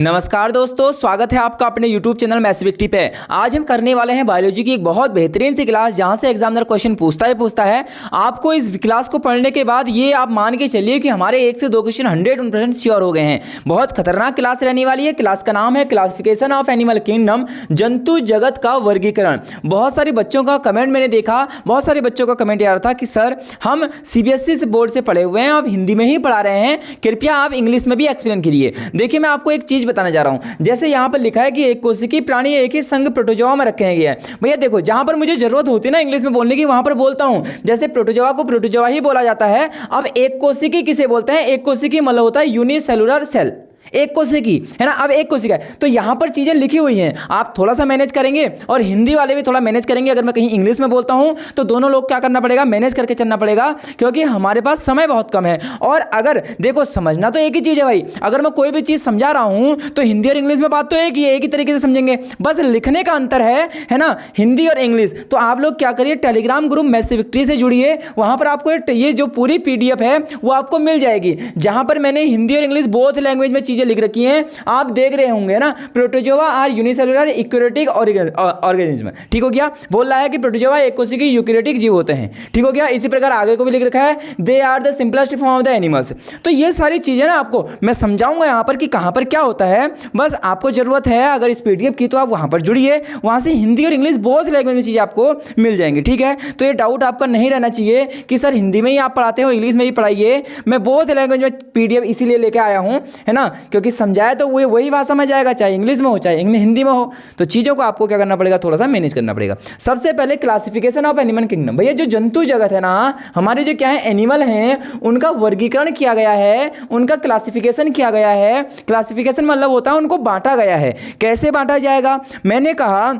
नमस्कार दोस्तों, स्वागत है आपका अपने YouTube चैनल मैथ्स पे। आज हम करने वाले हैं बायोलॉजी की एक बहुत बेहतरीन सी क्लास, जहां से एग्जामिनर क्वेश्चन पूछता है। आपको इस क्लास को पढ़ने के बाद ये आप मान के चलिए कि हमारे 1 से 2 क्वेश्चन 100% श्योर हो गए हैं। बहुत खतरनाक क्लास रहने वाली है। क्लास का नाम है क्लासिफिकेशन ऑफ एनिमल किंगडम, जंतु जगत का वर्गीकरण। बहुत सारे बच्चों का कमेंट मैंने देखा, बहुत सारे बच्चों का कमेंट आ रहा था कि सर हम CBSE से बोर्ड से पढ़े हुए हैं, आप हिंदी में ही पढ़ा रहे हैं, कृपया आप इंग्लिश में भी एक्सप्लेन करिए। देखिए, मैं आपको एक चीज बताने जा रहा हूं। जैसे यहां पर लिखा है कि एक कोशिकीय प्राणी एक ही संघ प्रोटोजोआ में रखे गए हैं। भैया देखो, जहां पर मुझे जरूरत होती है ना इंग्लिश में बोलने की, वहां पर बोलता हूं। जैसे प्रोटोजोआ को प्रोटोजोआ ही बोला जाता है। अब एक कोशिकीय किसे बोलते हैं? एक कोशिकीय मतलब होता है यूनिसेलुलर सेल, एक कोशिकी है ना। अब एक कोशिका है तो यहां पर चीजें लिखी हुई हैं, आप थोड़ा सा मैनेज करेंगे और हिंदी वाले भी थोड़ा मैनेज करेंगे। अगर मैं कहीं इंग्लिश में बोलता हूं तो दोनों लोग क्या करना पड़ेगा, मैनेज करके चलना पड़ेगा, क्योंकि हमारे पास समय बहुत कम है। और अगर देखो, समझना तो एक ही चीज है भाई। अगर मैं कोई भी चीज समझा रहा हूं तो हिंदी और इंग्लिश में बात तो एक ही तरीके से समझेंगे, बस लिखने का अंतर है ना, हिंदी और इंग्लिश। तो आप लोग क्या करिए, टेलीग्राम ग्रुप मैथ्स विक्ट्री से जुड़िए। वहां पर आपको ये जो पूरी PDF है वो आपको मिल जाएगी, जहां पर मैंने हिंदी और इंग्लिश बोथ लैंग्वेज में चीजें लिख रखी हैं। आप देख रहे होंगे ना, protozoa are unicellular eukaryotic organism. ठीक हो गया। बोल रहा है कि प्रोटोजोआ एक कोशिकीय यूकैरियोटिक जीव होते हैं। ठीक हो गया। इसी प्रकार आगे को भी लिख रखा है, they are the simplest form of the animals. तो ये सारी चीजें ना आपको मैं समझाऊंगा यहां पर कि कहां पर क्या होता है। बस आपको जरूरत है अगर इस PDF की, तो आप वहां पर जुड़िए, वहां से हिंदी और इंग्लिश बोथ लैंग्वेज में चीजें आपको मिल जाएंगी। ठीक है। तो ये डाउट आपका नहीं रहना चाहिए कि सर हिंदी में ही आप पढ़ाते हो, इंग्लिश में ही पढ़ाइए। मैं बोथ लैंग्वेज में PDF इसीलिए लेके आया हूं, है ना, क्योंकि समझाया तो वो वही भाषा में जाएगा, चाहे इंग्लिश में हो चाहे हिंदी में हो। तो चीजों को आपको क्या करना पड़ेगा, थोड़ा सा मैनेज करना पड़ेगा। सबसे पहले क्लासिफिकेशन ऑफ एनिमल किंगडम। भैया जो जंतु जगत है ना, हमारे जो क्या है एनिमल हैं, उनका वर्गीकरण किया गया है, उनका क्लासिफिकेशन किया गया है। क्लासिफिकेशन मतलब होता है उनको बांटा गया है। कैसे बांटा जाएगा? मैंने कहा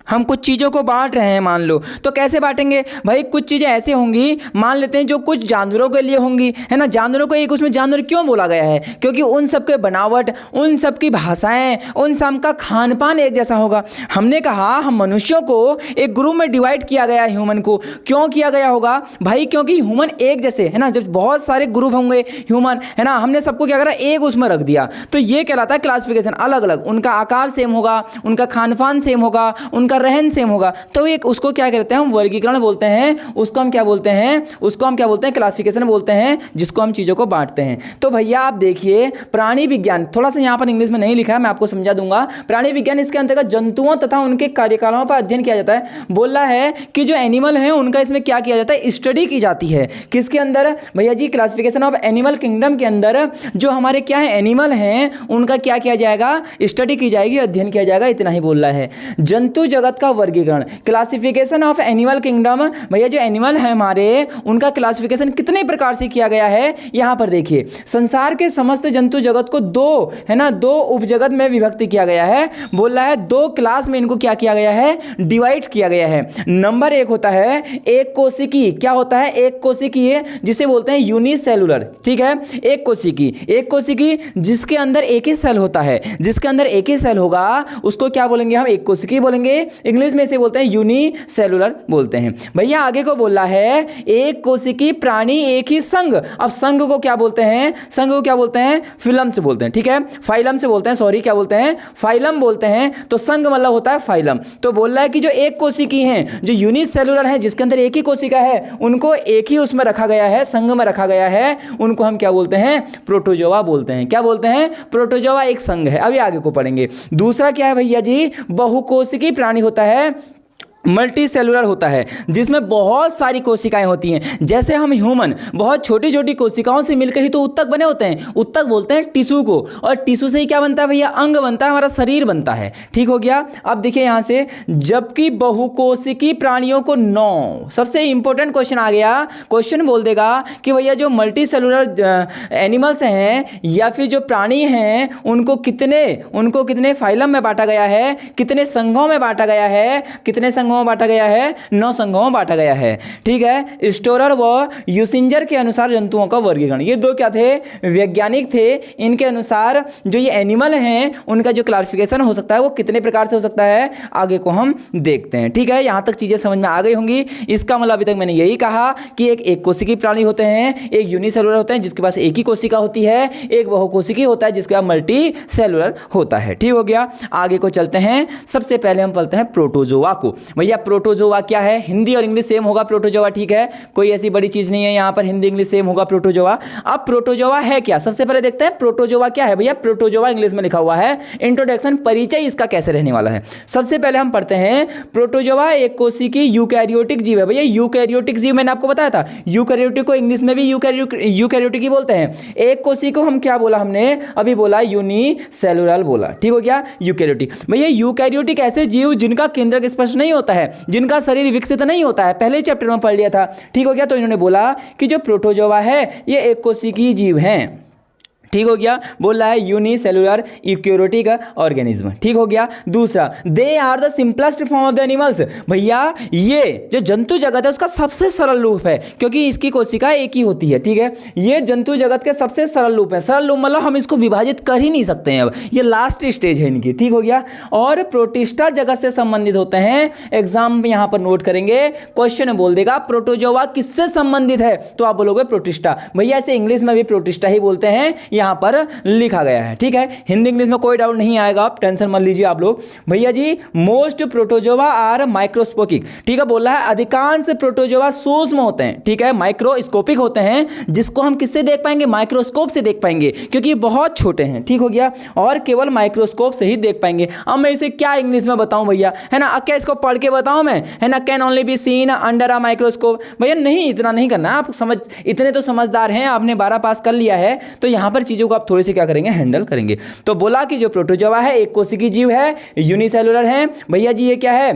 हम कुछ चीज़ों को बांट रहे हैं, मान लो, तो कैसे बांटेंगे भाई? कुछ चीज़ें ऐसे होंगी, मान लेते हैं, जो कुछ जानवरों के लिए होंगी, है ना। जानवरों को एक उसमें जानवर क्यों बोला गया है? क्योंकि उन सब के बनावट, उन सब की भाषाएं, उन सब का खान पान एक जैसा होगा। हमने कहा हम मनुष्यों को एक ग्रुप में डिवाइड किया गया है, ह्यूमन को। क्यों किया गया होगा भाई? क्योंकि ह्यूमन एक जैसे, है ना, जब बहुत सारे ग्रुप होंगे ह्यूमन, है ना, हमने सबको क्या करा, एक उसमें रख दिया। तो ये कहलाता है क्लासिफिकेशन। अलग अलग उनका आकार सेम होगा, उनका खान पान सेम होगा, उनका रहन सेम होगा, तो एक उसको क्या कहते हैं हम, वर्गीकरण बोलते हैं। उसको हम क्या बोलते हैं? उसको हम क्या बोलते हैं? क्लासिफिकेशन बोलते हैं, जिसको हम चीजों को बांटते हैं। तो भैया आप देखिए, प्राणी विज्ञान, थोड़ा सा यहां पर इंग्लिश में नहीं लिखा है, मैं आपको समझा दूंगा। प्राणी विज्ञान, इसके अंतर्गत जंतुओं तथा उनके कार्यकालों पर अध्ययन किया जाता है। बोल रहा है कि जो एनिमल है उनका इसमें क्या किया जाता है, स्टडी की जाती है। किसके अंदर भैया जी? क्लासिफिकेशन ऑफ एनिमल किंगडम के अंदर जो हमारे क्या है एनिमल हैं, उनका क्या किया जाएगा, स्टडी की जाएगी, अध्ययन किया जाएगा। इतना ही बोल रहा है। जंतु जगत का वर्गीकरण, क्लासिफिकेशन ऑफ एनिमल किंगडम। भैया जो एनिमल है हमारे, उनका क्लासिफिकेशन कितने प्रकार से किया गया है, यहां पर देखिए। संसार के समस्त जंतु जगत को दो, है ना, दो उपजगत में विभक्त किया गया है। बोल रहा है 2 क्लास में इनको क्या किया गया है, डिवाइड किया गया है। नंबर 1 होता है एक कोशिकीय। क्या होता है? एक कोशिकीय, जिसे बोलते हैं यूनिसेलुलर। ठीक है। एक कोशिकीय जिसके अंदर एक ही सेल होता है, जिसके अंदर एक ही सेल होगा, उसको क्या बोलेंगे हम? एक कोशिकीय बोलेंगे। इंग्लिश में इसे बोलते हैं यूनिसेलुलर बोलते हैं। भैया आगे को बोल रहा है एक कोशिकीय प्राणी एक ही संघ। अब संघ को क्या बोलते हैं? संघ को क्या बोलते हैं? फिलम से बोलते हैं। ठीक है, फाइलम से बोलते हैं, सॉरी, क्या बोलते हैं? फाइलम बोलते हैं। तो संघ मतलब होता है फाइलम। तो बोल रहा है कि जो एक कोशिकीय हैं, जो यूनिसेलुलर है, जिसके अंदर एक ही कोशिका है, उनको एक ही उसमें रखा गया है, संघ में रखा गया है, उनको हम क्या बोलते हैं? प्रोटोजोआ बोलते हैं। क्या बोलते हैं? प्रोटोजोआ एक संघ है। अभी आगे को पढ़ेंगे। दूसरा क्या है भैया जी? बहुकोशिकीय प्राणी होता है, मल्टी सेलुलर होता है, जिसमें बहुत सारी कोशिकाएं होती हैं। जैसे हम ह्यूमन बहुत छोटी छोटी कोशिकाओं से मिलकर ही तो उत्तक बने होते हैं। उत्तक बोलते हैं टिश्यू को, और टिश्यू से ही क्या बनता है भैया? अंग बनता है, हमारा शरीर बनता है। ठीक हो गया। अब देखिए यहां से, जबकि बहुकोशिकीय प्राणियों को 9, सबसे इंपॉर्टेंट क्वेश्चन आ गया। क्वेश्चन बोल देगा कि भैया जो मल्टी सेलुलर एनिमल्स हैं या फिर जो प्राणी हैं, उनको कितने फाइलम में बांटा गया है, कितने संघों में बांटा गया है, कितने संघों संघों में बांटा गया है? 9 संघों में बांटा गया है। ठीक है, स्टोरर व यूसिंजर के अनुसार जंतुओं का वर्गीकरण, ये दो क्या थे? वैज्ञानिक थे। इनके अनुसार जो ये एनिमल हैं उनका जो क्लासिफिकेशन हो सकता है वो कितने प्रकार से हो सकता है, आगे को हम देखते हैं। ठीक है, यहां तक चीजें समझ में आ गई होंगी। इसका मतलब अभी तक मैंने यही कहा कि एक कोशिकीय प्राणी होते हैं, एक यूनिसेलुलर होते हैं जिसके पास एक ही कोशिका होती है, एक बहुकोशिकीय होता है जिसके पास मल्टी सेलुलर होता है। ठीक हो गया, आगे को चलते हैं। सबसे पहले हम पढ़ते हैं प्रोटोजोआ को। भैया प्रोटोजोआ क्या है? हिंदी और इंग्लिश सेम होगा प्रोटोजोआ, ठीक है, कोई ऐसी बड़ी चीज नहीं है यहां पर, हिंदी इंग्लिश सेम होगा प्रोटोजोआ। अब प्रोटोजोआ है क्या? सबसे पहले देखते हैं प्रोटोजोआ क्या है। भैया प्रोटोजोआ इंग्लिश में लिखा हुआ है, इंट्रोडक्शन परिचय इसका कैसे रहने वाला है। सबसे पहले हम पढ़ते हैं प्रोटोजोआ एक कोशिकीय यूकैरियोटिक जीव है। भैया यूकैरियोटिक जीव मैंने आपको बताया था, यूकैरियोटिक को इंग्लिश में भी यूकैरियोटिक ही बोलते हैं। एक कोशिका को हम क्या बोला हमने अभी बोला? यूनिसेलुलर बोला। ठीक हो गया, यूकैरियोटिक। भैया यूकैरियोटिक ऐसे जीव जिनका केंद्रक स्पष्ट नहीं होता है, जिनका शरीर विकसित नहीं होता है, पहले चैप्टर में पढ़ लिया था। ठीक हो गया, तो इन्होंने बोला कि जो प्रोटोजोआ है ये एक कोशिकीय जीव हैं। ठीक हो गया, बोल रहा है यूनिसेलुलर यूकैरियोटिक ऑर्गेनिज्म। ठीक हो गया। दूसरा, they are the simplest form of the animals. भैया ये जो जंतु जगत है उसका सबसे सरल रूप है, क्योंकि इसकी कोशिका एक ही होती है। ठीक है, ये जंतु जगत के सबसे सरल रूप है। सरल रूप मतलब हम इसको विभाजित कर ही नहीं सकते हैं, अब ये लास्ट स्टेज है इनकी। ठीक हो गया, और प्रोटिस्टा जगत से संबंधित होते हैं। एग्जाम में यहां पर नोट करेंगे, क्वेश्चन बोल देगा प्रोटोजोआ किससे संबंधित है, तो आप बोलोगे प्रोटिस्टा। भैया इसे इंग्लिश में भी प्रोटिस्टा ही बोलते हैं, यहां पर लिखा गया है। ठीक है, हिंदी इंग्लिश में कोई डाउट नहीं आएगा, आप टेंशन मत लीजिए आप लोग। भैया जी मोस्ट प्रोटोजोआ आर माइक्रोस्कोपिक। ठीक है, बोल रहा है अधिकांश प्रोटोजोआ सूक्ष्म होते हैं। ठीक है, माइक्रोस्कोपिक होते हैं, जिसको हम किससे देख पाएंगे? माइक्रोस्कोप से देख पाएंगे, क्योंकि ये बहुत छोटे हैं। ठीक हो गया, और केवल माइक्रोस्कोप से ही देख पाएंगे। अब मैं इसे क्या इंग्लिश में बताऊं भैया, है ना? क्या इसको पढ़ के बताऊं मैं, है ना? Can only be seen under a microscope. भैया नहीं, इतना नहीं करना, आप समझ, इतने तो समझदार हैं, आपने 12 पास कर लिया है, तो यहां पर चीजों को आप थोड़ी सी क्या करेंगे? हैंडल करेंगे। तो बोला कि जो प्रोटोजोआ है एक कोशिकीय जीव है, यूनिसेलुलर है। भैया जी ये क्या है?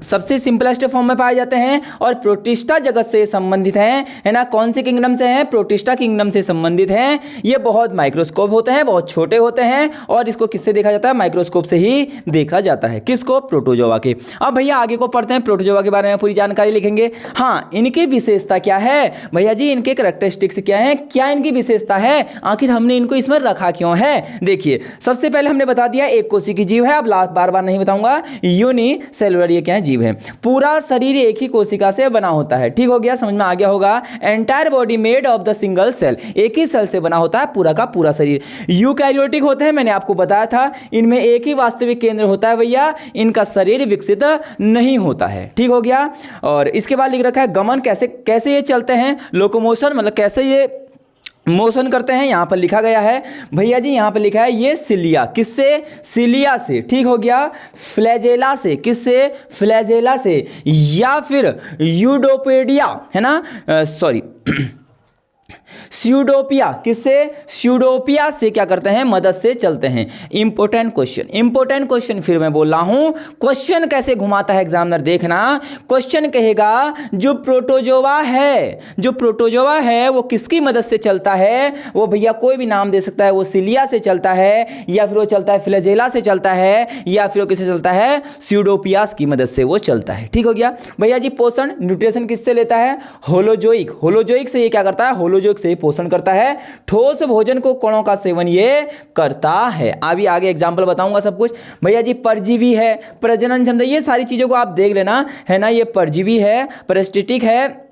सबसे सिंपलेस्ट फॉर्म में पाए जाते हैं और प्रोटिस्टा जगत से संबंधित हैं, है ना? कौन से किंगडम से हैं? प्रोटिस्टा किंगडम से संबंधित हैं। ये बहुत माइक्रोस्कोप होते हैं, बहुत छोटे होते हैं, और इसको किससे देखा जाता है? माइक्रोस्कोप से ही देखा जाता है। किसको? प्रोटोजोआ के। अब भैया आगे को पढ़ते हैं, प्रोटोजोआ के बारे में पूरी जानकारी लिखेंगे। हाँ, इनकी विशेषता क्या है भैया जी? इनके कैरेक्टरिस्टिक्स क्या है, क्या इनकी विशेषता है, आखिर हमने इनको इसमें रखा क्यों है? देखिए, सबसे पहले हमने बता दिया एक कोशिकीय जीव है, अब बार बार नहीं बताऊंगा। यूनिसेलुलर ये क्या है? जीव है। पूरा शरीर एक ही कोशिका से बना होता है। ठीक हो गया, समझ में आ गया होगा। Entire body made of the single cell, एक ही सेल से बना होता है पूरा का पूरा शरीर। यूकैरियोटिक होते हैं, मैंने आपको बताया था, इनमें एक ही वास्तविक केंद्र होता है भैया, इनका शरीर विकसित नहीं होता है। ठीक हो गया, और इसके बाद लिख रखा है गमन, कैसे ये चलते हैं? लोकोमोशन मतलब कैसे ये मोशन करते हैं, यहां पर लिखा गया है भैया जी, यहां पर लिखा है ये सिलिया, किससे? सिलिया से। ठीक हो गया, फ्लैजेला से, किससे? फ्लैजेला से, या फिर यूडोपेडिया, है ना, सॉरी स्यूडोपिया, किससे? स्यूडोपिया से क्या करते हैं? मदद से चलते हैं। इंपॉर्टेंट क्वेश्चन फिर मैं बोल रहा हूं, क्वेश्चन कैसे घुमाता है एग्जामिनर, देखना। क्वेश्चन कहेगा जो प्रोटोजोआ है वो किसकी मदद से चलता है? वो भैया कोई भी नाम दे सकता है, वो सिलिया से चलता है, या फिर वो चलता है फ्लैजेला से चलता है, या फिर वो किससे चलता है? स्यूडोपियास की मदद से वो चलता है। ठीक हो गया भैया जी। पोषण न्यूट्रिशन किससे लेता है? होलोजोइक से ये क्या करता है? होलोजोइक से पोषण करता है। ठोस भोजन को कणों का सेवन ये करता है। अभी आगे एग्जांपल बताऊंगा सब कुछ। भैया जी परजीवी है, प्रजनन क्षमता, ये सारी चीजों को आप देख लेना, है ना? ये परजीवी है, पैरासिटिक है।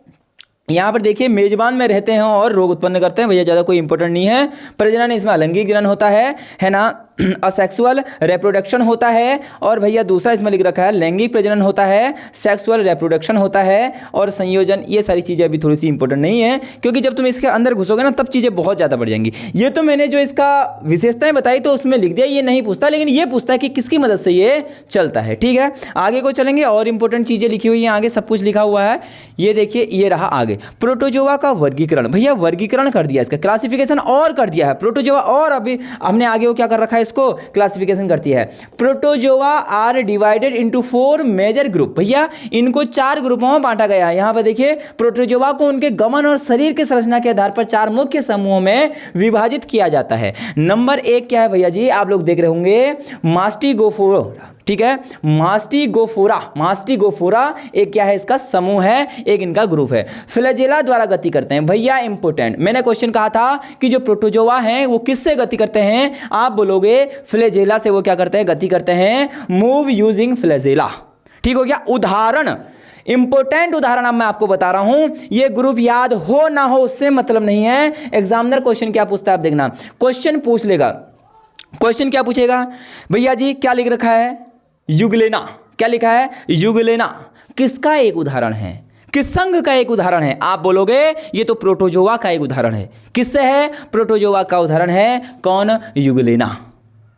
यहाँ पर देखिए मेजबान में रहते हैं और रोग उत्पन्न करते हैं। भैया ज़्यादा कोई इंपॉर्टेंट नहीं है। प्रजनन इसमें अलैंगिक जनन होता है ना? असेक्सुअल रिप्रोडक्शन होता है। और भैया दूसरा इसमें लिख रखा है लैंगिक प्रजनन होता है, सेक्सुअल रिप्रोडक्शन होता है, और संयोजन। ये सारी चीज़ें अभी थोड़ी सी इंपॉर्टेंट नहीं है, क्योंकि जब तुम इसके अंदर घुसोगे ना तब चीज़ें बहुत ज़्यादा बढ़ जाएंगी। ये तो मैंने जो इसका विशेषताएं बताई तो उसमें लिख दिया, ये नहीं पूछता, लेकिन ये पूछता है कि किसकी मदद से ये चलता है। ठीक है, आगे को चलेंगे और इंपॉर्टेंट चीज़ें लिखी हुई हैं, आगे सब कुछ लिखा हुआ है। ये देखिए, ये रहा आगे प्रोटोजोआ का वर्गीकरण। भैया वर्गीकरण कर दिया, इसका क्लासिफिकेशन और कर दिया है प्रोटोजोआ, और अभी हमने आगे वो क्या कर रखा है, इसको क्लासिफिकेशन करती है। Protozoa are divided into 4 major group. भैया इनको 4 ग्रुपों में बांटा गया है। यहां पर देखिए प्रोटोजोआ को उनके गमन और शरीर की संरचना के आधार पर 4 मुख्य समूहों में विभाजित किया जाता है। नंबर 1 क्या है भैया जी? आप लोग देख रहे होंगे मास्टिगोफोरा। ठीक है। मास्टिगोफोरा एक क्या है, इसका समूह है, एक इनका ग्रुप है। फ्लैजेला द्वारा गति करते हैं भैया, इंपोर्टेंट। मैंने क्वेश्चन कहा था कि जो प्रोटोजोआ हैं वो किससे गति करते हैं, आप बोलोगे फ्लैजेला से वो क्या करते हैं, गति करते हैं, मूव यूजिंग फ्लैजेला। ठीक हो गया। उदाहरण, इंपोर्टेंट उदाहरण अब मैं आपको बता रहा हूं, ये ग्रुप याद हो ना हो उससे मतलब नहीं है। एग्जामिनर क्वेश्चन क्या पूछता है आप देखना, क्वेश्चन पूछ लेगा। क्वेश्चन क्या पूछेगा भैया जी, क्या लिख रखा है, युगलेना। क्या लिखा है, युगलेना किसका एक उदाहरण है, किस संघ का एक उदाहरण है। आप बोलोगे ये तो प्रोटोजोआ का एक उदाहरण है। किससे है, प्रोटोजोआ का उदाहरण है, कौन, युगलेना।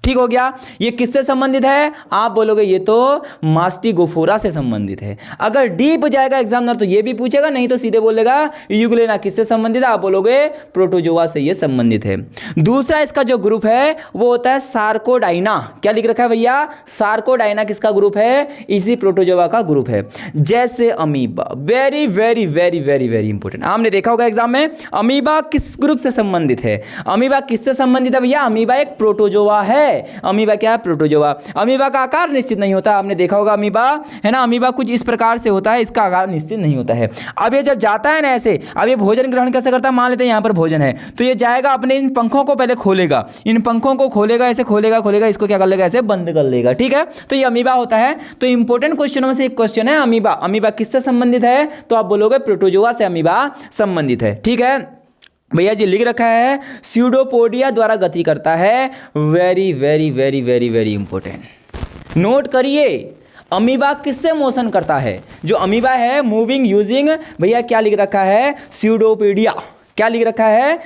ठीक हो गया। ये किससे संबंधित है, आप बोलोगे ये तो मास्टिगोफोरा से संबंधित है। अगर डीप जाएगा एग्जामिनर तो ये भी पूछेगा, नहीं तो सीधे बोलेगा युगलेना किससे संबंधित है, आप बोलोगे प्रोटोजोआ से ये संबंधित है। दूसरा इसका जो ग्रुप है वो होता है सार्कोडाइना। क्या लिख रखा है भैया, सार्कोडाइना किसका ग्रुप है, इसी प्रोटोजोआ का ग्रुप है। जैसे amoeba, very very very very very important, आपने देखा होगा एग्जाम में, अमीबा किस ग्रुप से संबंधित है, अमीबा किससे संबंधित है भैया, अमीबा एक प्रोटोजोआ है। अमीबा क्या है, प्रोटोजोआ। अमीबा का आकार निश्चित नहीं होता, आपने देखा होगा अमीबा है ना, अमीबा कुछ इस प्रकार से होता है, इसका आकार निश्चित नहीं होता है। अब ये जब जाता है ना ऐसे, अब ये भोजन ग्रहण कैसे करता है, मान लेते हैं यहाँ पर भोजन है, तो ये जाएगा अपने इन पंखों को पहले खोलेगा, इन पंखों को खोलेगा, ऐसे खोलेगा, इसको क्या कर लेगा, ऐसे बंद कर लेगा। ठीक है, तो ये अमीबा होता है। तो इंपॉर्टेंट क्वेश्चनों में से एक क्वेश्चन है अमीबा। अमीबा किससे संबंधित है, तो आप बोलोगे प्रोटोजोआ से अमीबा संबंधित है। ठीक है भैया जी, लिख रखा है स्यूडोपोडिया द्वारा गति करता है, very very very very very important, note करिए। अमीबा किससे मोशन करता है, जो अमीबा है मूविंग यूजिंग, भैया क्या लिख रखा है, स्यूडोपोडिया। क्या लिख रखा है,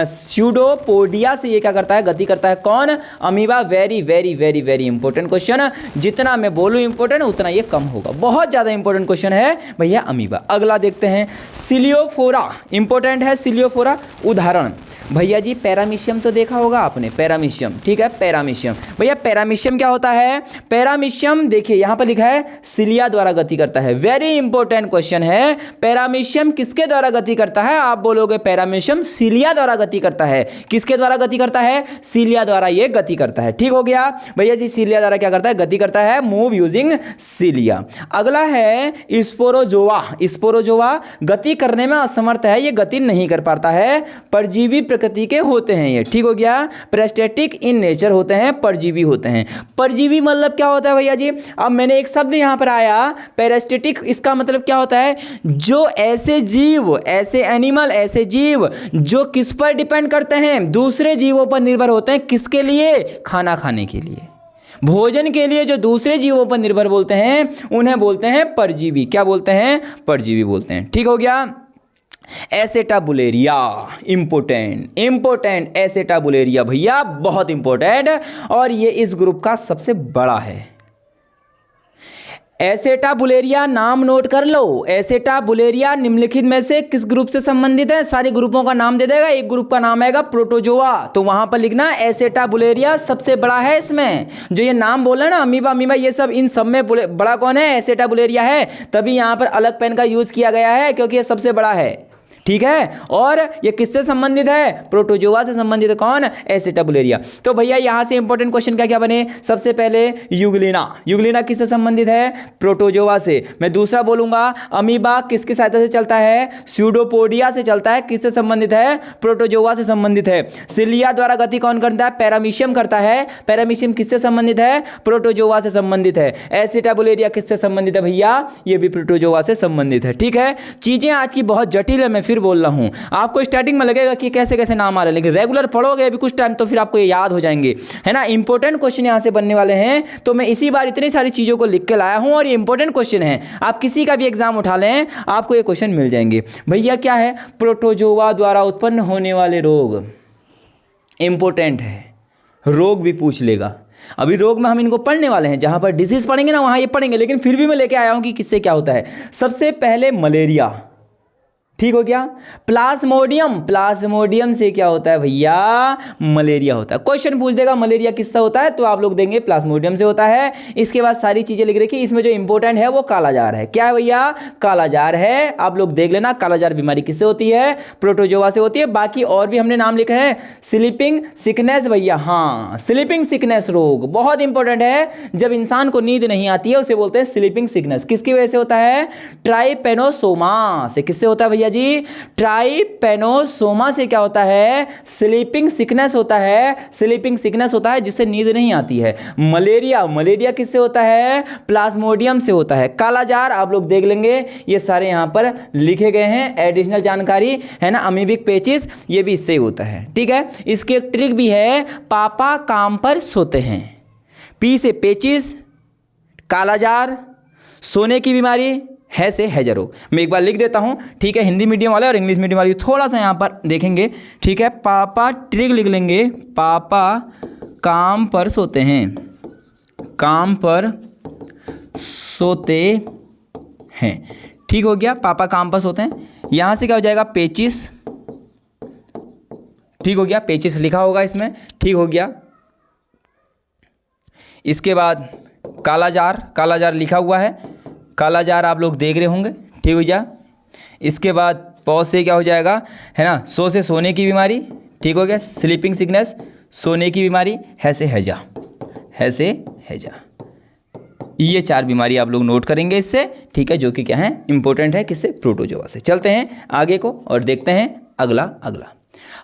स्यूडोपोडिया से ये क्या करता है, गति करता है, कौन, amoeba. Very very very very important question, जितना मैं बोलूं इंपॉर्टेंट उतना ये कम होगा, बहुत ज़्यादा इंपॉर्टेंट क्वेश्चन है भैया अमीबा। अगला देखते हैं, सिलियोफोरा, इंपॉर्टेंट है सिलियोफोरा। उदाहरण भैया जी, पैरामीशियम तो देखा होगा आपने, पैरामीशियम। ठीक है, पैरामीशियम भैया, पैरामीशियम क्या होता है, पैरामीशियम देखिए यहाँ पर लिखा है सिलिया द्वारा गति करता है। वेरी इंपॉर्टेंट क्वेश्चन है, पैरामीशियम किसके द्वारा गति करता है, आप बोलोगे पैरामीशियम सिलिया द्वारा गति करता है। किसके द्वारा गति करता है, सिलिया द्वारा ये गति करता है। ठीक हो गया भैया जी, सिलिया द्वारा क्या करता है, गति करता है, मूव यूजिंग सिलिया। अगला है स्पोरोजोआ। स्पोरोजोआ गति करने में असमर्थ है, ये गति नहीं कर पाता है, परजीवी प्रकृति के होते हैं ये। ठीक हो गया, प्रेस्टेटिक इन नेचर होते हैं, परजीवी होते हैं। परजीवी मतलब क्या होता है भैया जी, अब मैंने एक शब्द यहां पर आया पैरास्टेटिक, इसका मतलब क्या होता है, जो ऐसे जीव, ऐसे एनिमल, ऐसे जीव जो किस पर डिपेंड करते हैं, दूसरे जीवों पर निर्भर होते हैं, किसके लिए, खाना खाने के लिए, भोजन के लिए, जो दूसरे जीवों पर निर्भर बोलते हैं उन्हें बोलते हैं परजीवी। क्या बोलते हैं, परजीवी बोलते हैं। ठीक हो गया। एसेटाबुलेरिया, इंपोर्टेंट एसेटाबुलेरिया भैया बहुत इंपॉर्टेंट, और ये इस ग्रुप का सबसे बड़ा है। एसेटाबुलेरिया नाम नोट कर लो, एसेटाबुलेरिया निम्नलिखित में से किस ग्रुप से संबंधित है, सारे ग्रुपों का नाम दे देगा, एक ग्रुप का नाम आएगा प्रोटोजोआ, तो वहां पर लिखना एसेटाबुलेरिया सबसे बड़ा है। इसमें जो ये नाम बोला ना अमीबा ये सब, इन सब में बड़ा कौन है, एसेटाबुलेरिया है, तभी यहां पर अलग पेन का यूज किया गया है क्योंकि ये सबसे बड़ा है। ठीक है, और ये किससे संबंधित है, प्रोटोजोआ से संबंधित है, कौन, एसेटाबुलेरिया। तो भैया यहां से इंपॉर्टेंट क्वेश्चन क्या क्या बने, सबसे पहले युगलिना किससे संबंधित है, प्रोटोजोआ से। मैं दूसरा बोलूंगा अमीबा किसकी सहायता से चलता है, स्यूडोपोडिया से चलता है, किससे संबंधित है, प्रोटोजोआ से संबंधित है। सिलिया द्वारा गति कौन करता है, पैरामीशियम करता है, पैरामीशियम किससे संबंधित है, प्रोटोजोआ से संबंधित है। एसेटाबुलेरिया किससे संबंधित है भैया, ये भी प्रोटोजोआ से संबंधित है। ठीक है, चीजें आज की बहुत जटिल है, मैं फिर बोल रहा हूं, आपको स्टार्टिंग में लगेगा कि कैसे कैसे नाम आ रहे हैं, लेकिन रेगुलर पढ़ोगे अभी कुछ टाइम तो फिर आपको ये याद हो जाएंगे, है ना। इंपॉर्टेंट क्वेश्चन यहां से बनने वाले हैं, तो मैं इसी बार इतनी सारी चीजों को लिख के लाया हूं, और ये इंपॉर्टेंट क्वेश्चन है, आप किसी का भी एग्जाम उठा लें आपको ये क्वेश्चन मिल जाएंगे। भैया क्या है, प्रोटोजोआ द्वारा उत्पन्न होने वाले रोग, इंपॉर्टेंट है, रोग भी पूछ लेगा। अभी रोग में हम इनको पढ़ने वाले हैं, जहां पर डिजीज पढ़ेंगे ना वहां ये पढ़ेंगे, लेकिन फिर भी मैं लेके आया हूं कि किससे क्या होता है। सबसे पहले मलेरिया, ठीक हो गया। प्लाज्मोडियम, प्लाज्मोडियम से क्या होता है भैया, मलेरिया होता है। क्वेश्चन पूछ देगा मलेरिया किससे होता है, तो आप लोग देंगे प्लाज्मोडियम से होता है। इसके बाद सारी चीजें लिख रखी, इसमें जो इंपॉर्टेंट है वो कालाजार है। क्या है भैया, कालाजार है। आप लोग देख लेना कालाजार बीमारी किससे होती है, प्रोटोजोआ से होती है। बाकी और भी हमने नाम लिखे हैं, स्लीपिंग सिकनेस भैया, हाँ स्लीपिंग सिकनेस रोग बहुत इंपॉर्टेंट है। जब इंसान को नींद नहीं आती है उसे बोलते हैं स्लीपिंग सिकनेस। किसकी वजह से होता है, ट्राइपेनोसोमा से। किससे होता है भैया जी, ट्राइपेनोसोमा से क्या होता है, स्लीपिंग सिकनेस होता है। स्लीपिंग सिकनेस होता है जिससे नींद नहीं आती है। मलेरिया, मलेरिया किससे होता है, प्लाज्मोडियम से होता है। कालाजार आप लोग देख लेंगे, ये सारे यहां पर लिखे गए हैं, एडिशनल जानकारी है ना। अमीबिक पेचिस ये भी इससे होता है, ठीक है। इसकी एक ट्रिक भी है, पापा काम पर सोते हैं। पी से पेचिस, कालाजार, सोने की बीमारी, है से हैजा रोग। मैं एक बार लिख देता हूं, ठीक है। हिंदी मीडियम वाले और इंग्लिश मीडियम वाले थोड़ा सा यहां पर देखेंगे, ठीक है। पापा ट्रिक लिख लेंगे, पापा काम पर सोते हैं, काम पर सोते हैं, ठीक हो गया। पापा काम पर सोते हैं। यहां से क्या हो जाएगा, पेचिस, ठीक हो गया। पेचिस लिखा होगा इसमें, ठीक हो गया। इसके बाद कालाजार, कालाजार लिखा हुआ है, कालाजार आप लोग देख रहे होंगे, ठीक हो जा। इसके बाद पौ से क्या हो जाएगा, है ना, सो से सोने की बीमारी, ठीक हो गया। स्लीपिंग सिकनेस, सोने की बीमारी, है से हैजा, है से हैजा। ये 4 बीमारी आप लोग नोट करेंगे इससे, ठीक है, जो कि क्या है, इंपॉर्टेंट है। किससे, प्रोटोजोआ से। चलते हैं आगे को और देखते हैं अगला।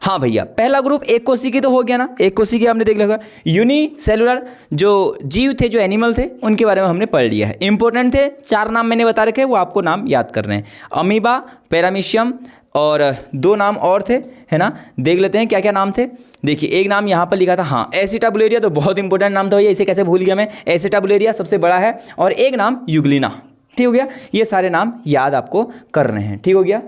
हाँ भैया, पहला ग्रुप एक कोशिकी तो हो गया ना, एक कोशिकी आपने देख लिया। यूनिसेलुलर जो जीव थे, जो एनिमल थे, उनके बारे में हमने पढ़ लिया है। इंपॉर्टेंट थे, 4 नाम मैंने बता रखे, वो आपको नाम याद करने हैं। अमीबा, पैरामीशियम और 2 नाम और थे, है ना। देख लेते हैं क्या क्या नाम थे। देखिए एक नाम यहाँ पर लिखा था, हाँ एसिटाबुलेरिया, तो बहुत इंपॉर्टेंट नाम था भैया, इसे कैसे भूल गया मैं। एसिटाबुलेरिया सबसे बड़ा है, और एक नाम यूग्लिना, ठीक हो गया। ये सारे नाम याद आपको करने हैं, ठीक हो गया।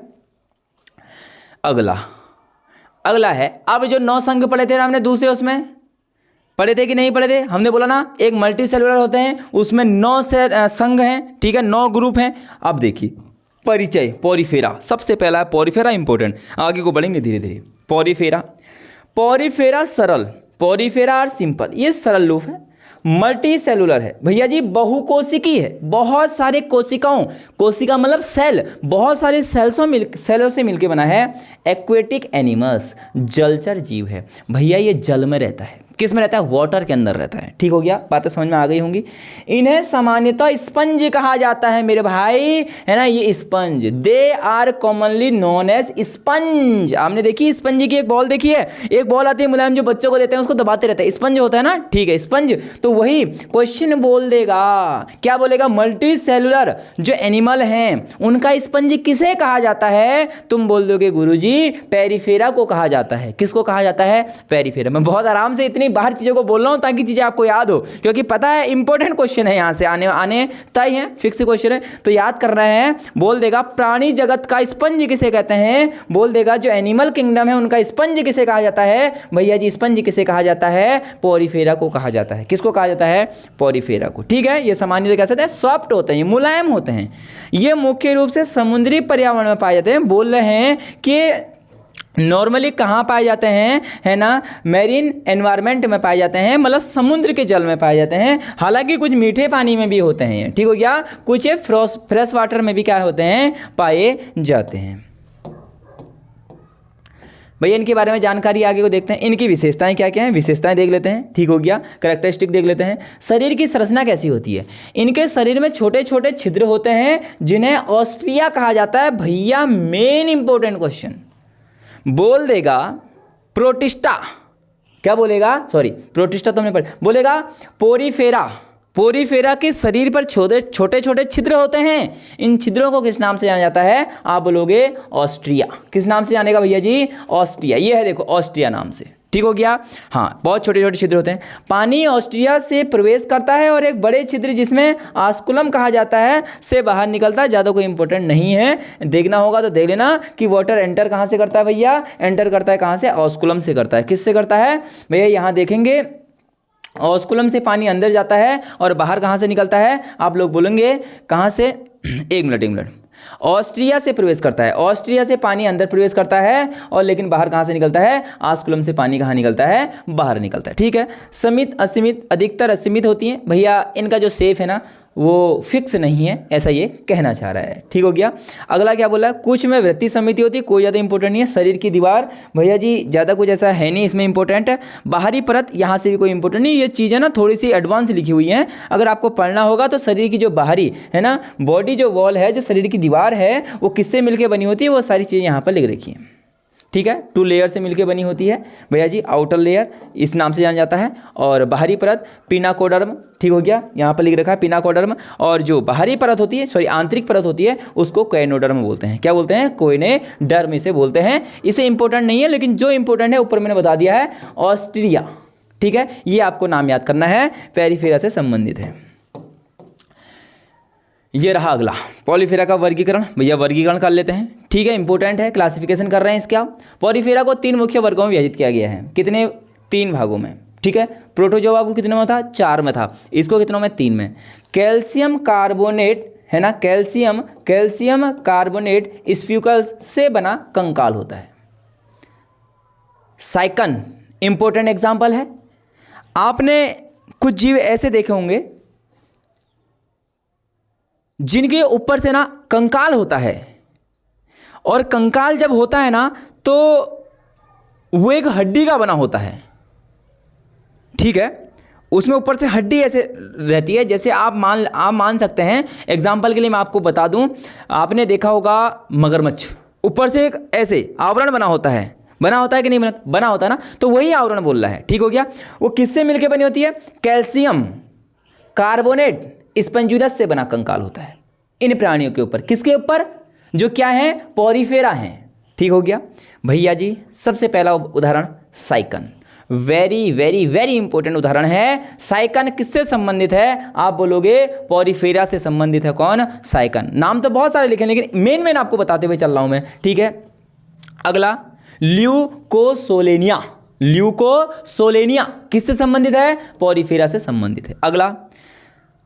अगला है, अब जो 9 संघ पढ़े थे ना हमने दूसरे, उसमें पढ़े थे कि नहीं पढ़े थे, हमने बोला ना एक मल्टी सेलुलर होते हैं, उसमें 9 संघ हैं, ठीक है, 9 ग्रुप हैं। अब देखिए परिचय, पॉरीफेरा सबसे पहला है, पॉरीफेरा इंपॉर्टेंट, आगे को बढ़ेंगे धीरे धीरे। पॉरीफेरा सरल, पॉरीफेरा और सिंपल, ये सरल रूप है। मल्टी सेलुलर है भैया जी, बहुकोशिकी है, बहुत सारे कोशिकाओं, कोशिका मतलब सेल, बहुत सारे सेलों से मिलकर बना है। एक्वेटिक एनिमल्स, जलचर जीव है भैया, ये जल में रहता है। किस में रहता है, वाटर के अंदर रहता है, ठीक हो गया। बातें समझ में आ गई होंगी। इन्हें सामान्यतः स्पंज कहा जाता है मेरे भाई, है ना, ये sponge. They are commonly known as sponge. आपने देखी स्पंज की एक बॉल देखी है, एक बॉल आती है मुलायम, जो बच्चों को देते हैं उसको दबाते रहते हैं, स्पंज होता है ना, ठीक है, स्पंज। तो वही क्वेश्चन बोल देगा, क्या बोलेगा, मल्टी सेलुलर जो एनिमल हैं उनका स्पंज किसे कहा जाता है, तुम बोल दोगे गुरुजी पेरिफेरा को कहा जाता है। किसको कहा जाता है, पेरिफेरा। मैं बहुत आराम से इतनी बाहर चीजों को बोल रहा हूं ताकि चीजें आपको याद हो, क्योंकि पता है इंपॉर्टेंट क्वेश्चन है, यहां से आने तय है, फिक्स क्वेश्चन है, तो याद कर रहे हैं। बोल देगा प्राणी जगत का स्पंज किसे कहते हैं, बोल देगा जो एनिमल किंगडम है उनका स्पंज किसे कहा जाता है, भैया जी स्पंज किसे कहा जाता है, पॉरीफेरा को कहा जाता है। किसको कहा जाता है, पॉरीफेरा को, ठीक है। ये सामान्य कैसे होते हैं, सॉफ्ट होते हैं, मुलायम होते हैं। ये मुख्य रूप से समुद्री पर्यावरण में पाए जाते हैं। बोल रहे हैं कि नॉर्मली कहाँ पाए जाते हैं, है ना, मैरीन एनवायरनमेंट में पाए जाते हैं, मतलब समुद्र के जल में पाए जाते हैं। हालांकि कुछ मीठे पानी में भी होते हैं, ठीक हो गया। कुछ फ्रेश वाटर में भी क्या होते हैं, पाए जाते हैं। भैया इनके बारे में जानकारी आगे को देखते हैं। इनकी विशेषताएं क्या क्या हैं, विशेषताएं देख लेते हैं, ठीक हो गया। कैरेक्टरिस्टिक देख लेते हैं। शरीर की संरचना कैसी होती है, इनके शरीर में छोटे छोटे छिद्र होते हैं जिन्हें ऑस्ट्रिया कहा जाता है। भैया मेन इंपॉर्टेंट क्वेश्चन बोल देगा प्रोटिस्टा, क्या बोलेगा, सॉरी प्रोटिस्टा तो हमने पढ़ा, बोलेगा पोरीफेरा के शरीर पर छोटे छोटे छिद्र होते हैं। इन छिद्रों को किस नाम से जाना जाता है, आप बोलोगे ऑस्ट्रिया। किस नाम से जानेगा भैया जी, ऑस्ट्रिया। ये है देखो ऑस्ट्रिया नाम से, ठीक हो गया। हाँ बहुत छोटे छोटे छिद्र होते हैं। पानी ऑस्ट्रिया से प्रवेश करता है और एक बड़े छिद्र जिसमें आस्कुलम कहा जाता है से बाहर निकलता है। ज़्यादा कोई इंपॉर्टेंट नहीं है, देखना होगा तो देख लेना कि वाटर एंटर कहाँ से करता है भैया, एंटर करता है कहाँ से, ऑस्कुलम से करता है। किससे करता है भैया, यहाँ देखेंगे ऑस्कुलम से पानी अंदर जाता है और बाहर कहाँ से निकलता है, आप लोग बोलेंगे कहाँ से, एक मिनट, ऑस्ट्रिया से प्रवेश करता है, ऑस्ट्रिया से पानी अंदर प्रवेश करता है और लेकिन बाहर कहाँ से निकलता है, आस्कुलम से पानी कहाँ निकलता है, बाहर निकलता है। ठीक है, सीमित असीमित, अधिकतर असीमित होती हैं भैया, इनका जो सेफ है ना वो फिक्स नहीं है, ऐसा ये कहना चाह रहा है। ठीक हो गया। अगला क्या बोला, कुछ में वृत्ति समिति होती है, कोई ज़्यादा इंपॉर्टेंट नहीं है। शरीर की दीवार भैया जी ज़्यादा कुछ ऐसा है नहीं इसमें इंपॉर्टेंट है। बाहरी परत यहाँ से भी कोई इंपॉर्टेंट नहीं, ये चीज़ें ना थोड़ी सी एडवांस लिखी हुई हैं, अगर आपको पढ़ना होगा तो शरीर की जो बाहरी है ना बॉडी जो वॉल है, जो शरीर की दीवार है वो किससे मिलकर बनी होती है, वो सारी चीज़ें यहाँ पर लिख रखी हैं। ठीक है, 2 लेयर से मिलकर बनी होती है भैया जी, आउटर लेयर इस नाम से जाना जाता है, और बाहरी परत पिनाकोडर्म। ठीक हो गया, यहाँ पर लिख रखा है पिनाकोडर्म, और जो बाहरी परत होती है, सॉरी आंतरिक परत होती है, उसको कोएनोडर्म बोलते हैं। क्या बोलते हैं, कोएनोडर्म इसे बोलते हैं। इसे इंपॉर्टेंट नहीं है, लेकिन जो इंपॉर्टेंट है ऊपर मैंने बता दिया है, ऑस्ट्रिया। ठीक है, ये आपको नाम याद करना है, पेरिफेरा से संबंधित है। ये रहा अगला, पॉलीफेरा का वर्गीकरण। भैया वर्गीकरण कर लेते हैं। ठीक है, इंपॉर्टेंट है, क्लासिफिकेशन कर रहे हैं इसका। पॉलीफेरा को 3 मुख्य वर्गों में विभाजित किया गया है। कितने, 3 भागों में। ठीक है, प्रोटोजोआ को कितने में था, 4 में था, इसको कितनों में, 3 में। कैल्शियम कार्बोनेट है ना, कैल्शियम कार्बोनेट स्प्यूकल्स से बना कंकाल होता है। साइकन इंपॉर्टेंट एग्जाम्पल है। आपने कुछ जीव ऐसे देखे होंगे जिनके ऊपर से ना कंकाल होता है, और कंकाल जब होता है ना तो वो एक हड्डी का बना होता है। ठीक है, उसमें ऊपर से हड्डी ऐसे रहती है, जैसे आप मान सकते हैं, एग्जाम्पल के लिए मैं आपको बता दूं, आपने देखा होगा मगरमच्छ, ऊपर से एक ऐसे आवरण बना होता है कि नहीं बना होता है ना, तो वही आवरण बोल रहा है। ठीक हो गया, वो किससे मिलकर बनी होती है, कैल्शियम कार्बोनेट स्पंजुलस से बना कंकाल होता है इन प्राणियों के ऊपर। किसके ऊपर, जो क्या है, पॉलीफेरा हैं। ठीक हो गया भैया जी। सबसे पहला उदाहरण साइकन, वेरी वेरी वेरी इंपॉर्टेंट उदाहरण है। साइकन किससे संबंधित है, आप बोलोगे पॉलीफेरा से संबंधित है। कौन, साइकन। नाम तो बहुत सारे लिखे हैं, लेकिन मेन आपको बताते हुए चल रहा हूं मैं। ठीक है, अगला ल्यूकोसोलेनिया, ल्यूकोसोलेनिया किससे संबंधित है, पॉलीफेरा से संबंधित है। अगला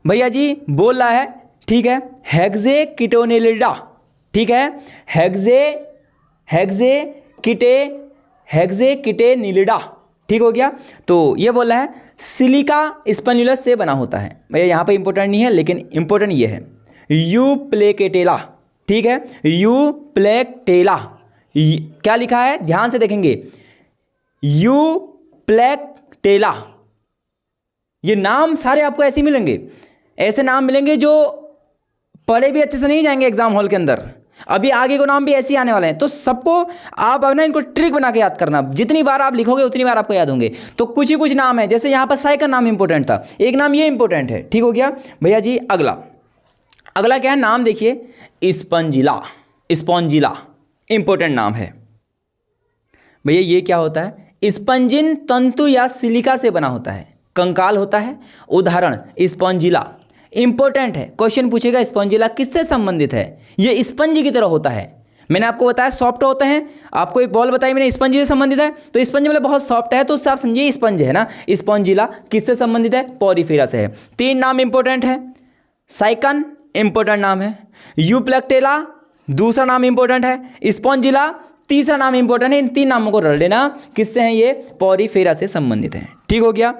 भैया जी बोल रहा है, ठीक है, हेक्सेकिटोनेलिडा। ठीक है, हेक्सेकिटेनिलिडा। ठीक हो गया, तो ये बोल रहा है सिलिका स्पन्युलस से बना होता है। भैया यहाँ पे इंपॉर्टेंट नहीं है, लेकिन इंपॉर्टेंट ये है, यूप्लेकेटेला। ठीक है, यूप्लेकेटेला क्या लिखा है, ध्यान से देखेंगे, यूप्लेकेटेला। ये नाम सारे आपको ऐसे मिलेंगे, ऐसे नाम मिलेंगे जो पढ़े भी अच्छे से नहीं जाएंगे एग्जाम हॉल के अंदर। अभी आगे को नाम भी ऐसे ही आने वाले हैं, तो सबको आप अब ना इनको ट्रिक बना के याद करना। जितनी बार आप लिखोगे उतनी बार आपको याद होंगे। तो कुछ ही कुछ नाम है, जैसे यहाँ पर साइकन नाम इंपॉर्टेंट था, एक नाम ये इंपॉर्टेंट है। ठीक हो गया भैया जी। अगला क्या है, नाम देखिए, स्पॉन्जिला। स्पॉन्जिला इंपॉर्टेंट नाम है भैया। ये क्या होता है, स्पंजिन तंतु या सिलिका से बना होता है, कंकाल होता है। उदाहरण स्पॉन्जिला इंपॉर्टेंट है, क्वेश्चन पूछेगा स्पॉन्जिला किससे संबंधित है। ये स्पंज की तरह होता है, मैंने आपको बताया सॉफ्ट होते हैं। आपको एक बॉल बताई मैंने, स्पंज से संबंधित है, तो स्पंज मतलब बहुत सॉफ्ट है, तो उससे आप समझिए स्पंज है ना। स्पॉन्जिला किससे संबंधित है, पॉलीफेरा से है। 3 नाम इंपॉर्टेंट है, साइकन इंपॉर्टेंट नाम है, यूप्लेकेटेला दूसरा नाम इंपॉर्टेंट है, स्पॉन्जिला तीसरा नाम इंपॉर्टेंट है। इन 3 नामों को रट लेना, किससे हैं ये, पॉलीफेरा से संबंधित है। ठीक हो गया।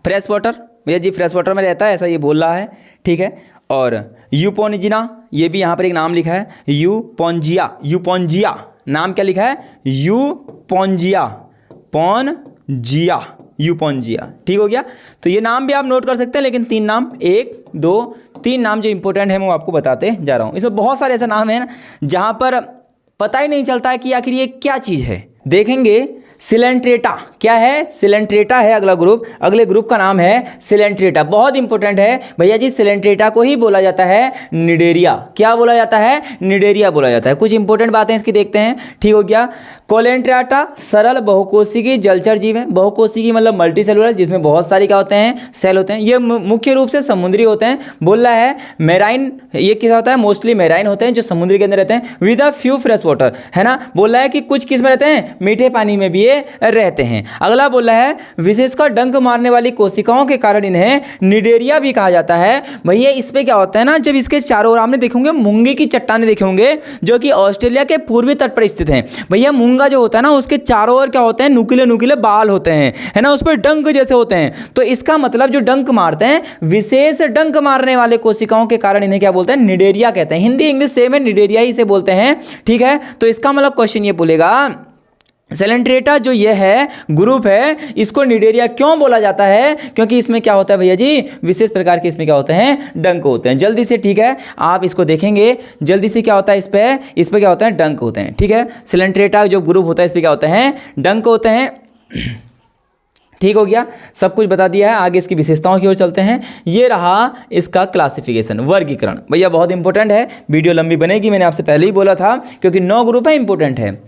फ्रेश वाटर भैया जी, फ्रेश वाटर में रहता है, ऐसा ये बोल रहा है। ठीक है, और यूपोन्जिना, ये भी यहाँ पर एक नाम लिखा है, यूपोन्जिया नाम क्या लिखा है, यूपोन्जिया। ठीक हो गया, तो ये नाम भी आप नोट कर सकते हैं, लेकिन 3 नाम, 1 2 3 नाम जो इंपॉर्टेंट है मैं आपको बताते जा रहा हूँ। इसमें बहुत सारे ऐसे नाम हैं ना जहाँ पर पता ही नहीं चलता है कि आखिर ये क्या चीज़ है। देखेंगे सिलेंट्रेटा, क्या है, सिलेंट्रेटा है अगला ग्रुप। अगले ग्रुप का नाम है सिलेंट्रेटा, बहुत इंपॉर्टेंट है भैया जी। सिलेंट्रेटा को ही बोला जाता है निडेरिया। क्या बोला जाता है, निडेरिया बोला जाता है। कुछ इंपॉर्टेंट बातें इसकी देखते हैं। ठीक हो गया। कोलेंट्रेटा सरल बहुकोशिकीय जलचर जीव है। बहुकोशिकीय मतलब मल्टी सेलुलर, जिसमें बहुत सारे क्या होते हैं, सेल होते हैं। ये मुख्य रूप से समुद्री होते हैं। बोल रहा है मेराइन, ये क्या होता है, मोस्टली मेराइन होते हैं जो समुद्र के अंदर रहते हैं, with a few fresh water, है ना। बोल रहा है कि कुछ किस में रहते हैं, मीठे पानी में भी रहते हैं। अगला बोला है विशेषकर डंक मारने वाली कोशिकाओं के कारण इन्हें निडेरिया भी कहा जाता है। भैया इस पे क्या होता है ना, जब इसके चारों ओर आपने देखे होंगे मूंगे की चट्टानें देखे होंगे जो कि ऑस्ट्रेलिया के पूर्वी तट पर स्थित हैं। भैया मूंगा जो होता है ना उसके चारों ओर क्या होते हैं, नुकीले नुकीले बाल होते हैं, है ना, उस पर डंक जैसे होते हैं। तो इसका मतलब जो डंक मारते हैं, विशेष डंक मारने वाले कोशिकाओं के कारण इन्हें क्या बोलते हैं, निडेरिया कहते हैं। हिंदी इंग्लिश सेम है, निडेरिया ही से बोलते हैं। ठीक है, तो इसका मतलब क्वेश्चन ये बोलेगा सेलेंट्रेटा जो ये है ग्रुप है, इसको निडेरिया क्यों बोला जाता है, क्योंकि इसमें क्या होता है भैया जी, विशेष प्रकार के इसमें क्या होते हैं, डंक होते हैं। जल्दी से, ठीक है, आप इसको देखेंगे जल्दी से क्या होता है, इस पे क्या होता है, डंक होते हैं। ठीक है, सेलेंट्रेटा जो ग्रुप होता है इस पे क्या होते हैं, डंक होते हैं। ठीक हो गया, सब कुछ बता दिया है। आगे इसकी विशेषताओं की ओर चलते हैं। ये रहा इसका क्लासिफिकेशन, वर्गीकरण। भैया बहुत इंपॉर्टेंट है, वीडियो लंबी बनेगी, मैंने आपसे पहले ही बोला था, क्योंकि 9 ग्रुप है, इंपॉर्टेंट है।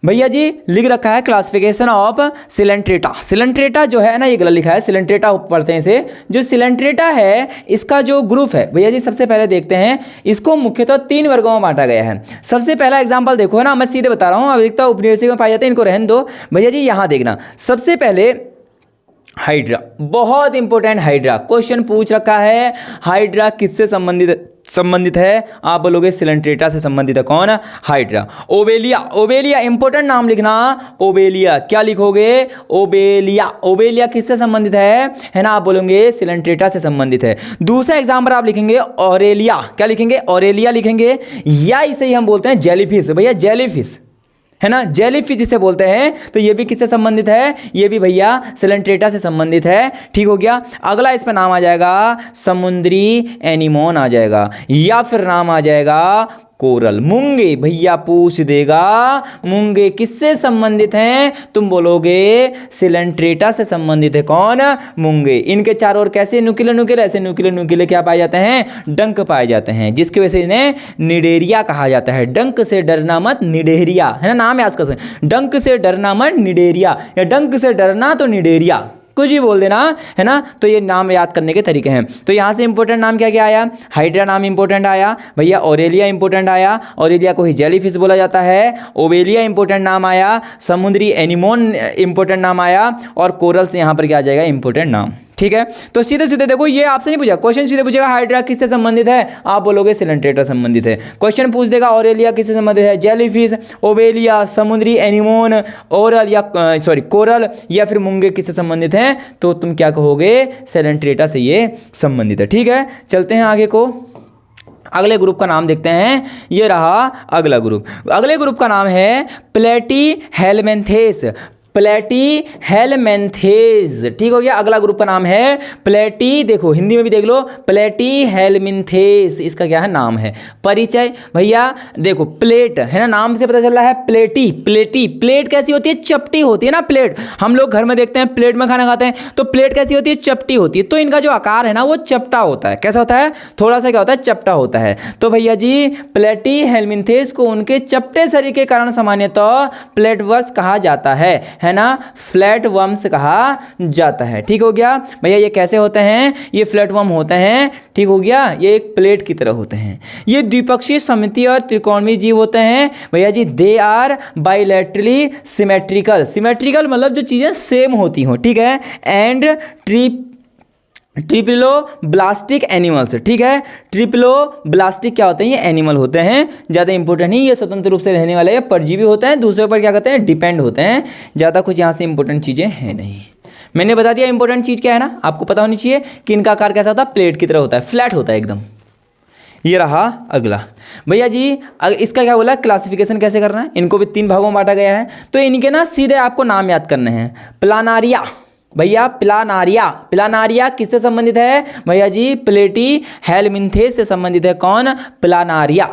भैया जी लिख रखा है क्लासिफिकेशन ऑफ सिलेंट्रेटा। सिलेंट्रेटा जो है ना, ये गलत लिखा है, सिलेंट्रेटा पढ़ते हैं इसे। जो सिलेंट्रेटा है इसका जो ग्रुप है भैया जी, सबसे पहले देखते हैं, इसको मुख्यतः 3 वर्गों में बांटा गया है। सबसे पहला एग्जांपल देखो, है ना, मैं सीधे बता रहा हूँ, अधिकतर उपनिवेशिक में पाए जाते हैं, इनको रहने दो। भैया जी यहाँ देखना, सबसे पहले हाइड्रा, बहुत इंपॉर्टेंट हाइड्रा, क्वेश्चन पूछ रखा है, हाइड्रा किससे संबंधित है, आप बोलोगे सिलेंट्रेटा से संबंधित है। कौन? हाइड्रा। ओबेलिया, ओबेलिया इंपॉर्टेंट नाम लिखना, ओबेलिया, क्या लिखोगे, ओबेलिया। ओबेलिया किससे संबंधित है ना, आप बोलोगे सिलेंट्रेटा से संबंधित है। दूसरा एग्जाम्पल आप लिखेंगे ऑरेलिया, क्या लिखेंगे, ऑरेलिया लिखेंगे, या इसे ही हम बोलते हैं जेलीफिश। भैया जेलीफिश, है ना, जेलीफिश जिसे बोलते हैं, तो ये भी किससे संबंधित है, ये भी भैया सिलेंट्रेटा से संबंधित है। ठीक हो गया। अगला इसमें नाम आ जाएगा समुद्री एनीमोन आ जाएगा, या फिर नाम आ जाएगा कोरल। मूंगे, भैया पूछ देगा मूंगे किससे संबंधित हैं, तुम बोलोगे सिलेंट्रेटा से संबंधित है। कौन? मूंगे। इनके चारों ओर कैसे नुकीले नुकीले, ऐसे नुकीले नुकीले क्या पाए जाते हैं, डंक पाए जाते हैं, जिसकी वजह से इन्हें निडेरिया कहा जाता है। डंक से डरना मत, निडेरिया, है ना, नाम याद कर सकते, डंक से डरना मत निडेरिया, या डंक से डरना तो निडेरिया, कुछ भी बोल देना, है ना। तो ये नाम याद करने के तरीके हैं। तो यहाँ से इंपॉर्टेंट नाम क्या क्या आया, हाइड्रा नाम इंपॉर्टेंट आया, भैया ऑरेलिया इंपॉर्टेंट आया, ऑरेलिया को ही जेलीफिश बोला जाता है, ओबेलिया इंपॉर्टेंट नाम आया, समुद्री एनीमोन इंपॉर्टेंट नाम आया, और कोरल से यहाँ पर क्या आ जाएगा, इंपॉर्टेंट नाम। ठीक है, तो सीधे सीधे देखो, ये आपसे नहीं पूछा, क्वेश्चन सीधे पूछेगा हाइड्रा किससे संबंधित है, आप बोलोगे सिलेंट्रेटा संबंधित है। क्वेश्चन पूछ देगा ऑरेलिया किससे संबंधित है, जेलीफिश, ओबेलिया, समुद्री एनीमोन, ओरल या कोरल, या फिर मूंगे किससे संबंधित हैं, तो तुम क्या कहोगे, सिलेंट्रेटा से ये संबंधित है। ठीक है, चलते हैं आगे को, अगले ग्रुप का नाम देखते हैं। ये रहा अगला ग्रुप। अगले ग्रुप का नाम है प्लेटीहेल्मिन्थेस, प्लेटीहेल्मिन्थेस। ठीक हो गया, अगला ग्रुप का नाम है प्लेटी, देखो हिंदी में भी देख लो, प्लेटीहेल्मिन्थेस, इसका क्या है, नाम है। परिचय, भैया देखो प्लेट, है ना, नाम से पता चल रहा है, प्लेटी, प्लेटी, प्लेट कैसी होती है, चपटी होती है ना प्लेट। हम लोग घर में देखते हैं प्लेट में खाना खाते हैं, तो प्लेट कैसी होती है, चपटी होती है। तो इनका जो आकार है ना वो चपटा होता है। कैसा होता है, थोड़ा सा क्या होता है, चपटा होता है। तो भैया जी प्लेटीहेल्मिन्थेस को उनके चपटे शरीर के कारण सामान्यतः प्लेटवर्स कहा जाता है ना, फ्लैट वर्म्स कहा जाता है। ठीक हो गया भैया, ये कैसे होते हैं, ये फ्लैट वर्म होते हैं। ठीक हो गया, ये एक प्लेट की तरह होते हैं। ये द्विपक्षीय सममितीय और त्रिकोणीय जीव होते हैं भैया जी। They are bilaterally symmetrical, symmetrical मतलब जो चीजें सेम होती हो, ठीक है, एंड ट्रिप्लोब्लास्टिक एनिमल्स। ठीक है, ट्रिप्लोब्लास्टिक क्या होते हैं, ये एनिमल होते हैं, ज़्यादा इंपॉर्टेंट नहीं, ये स्वतंत्र रूप से रहने वाले परजीवी होते हैं, दूसरे पर क्या कहते हैं, डिपेंड होते हैं। ज़्यादा कुछ यहाँ से इंपॉर्टेंट चीज़ें हैं नहीं, मैंने बता दिया इंपॉर्टेंट चीज़ क्या है ना, आपको पता होनी चाहिए कि इनका आकार कैसा होता है, प्लेट की तरह होता है, फ्लैट होता है एकदम। ये रहा अगला भैया जी, इसका क्या बोला, क्लासिफिकेशन कैसे करना है, इनको भी 3 भागों में बांटा गया है। तो इनके ना सीधे आपको नाम याद करने हैं। प्लानारिया, भैया प्लानारिया, प्लानारिया किससे संबंधित है भैया जी, प्लेटीहेल्मिन्थेस से संबंधित है। कौन, प्लानारिया,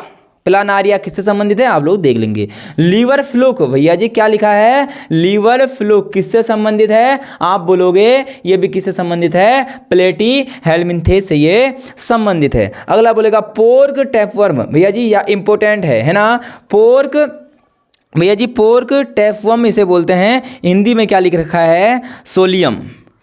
प्लानारिया किससे संबंधित है, आप लोग देख लेंगे। लीवर फ्लूक, भैया जी क्या लिखा है, लीवर फ्लूक किससे संबंधित है, आप बोलोगे ये भी किससे संबंधित है, प्लेटीहेल्मिन्थेस से ये संबंधित है। अगला बोलेगा पोर्क टैपवर्म, भैया जी या इंपॉर्टेंट है ना, पोर्क, भैया जी पोर्क टैपवर्म इसे बोलते हैं, हिंदी में क्या लिख रखा है, सोलियम,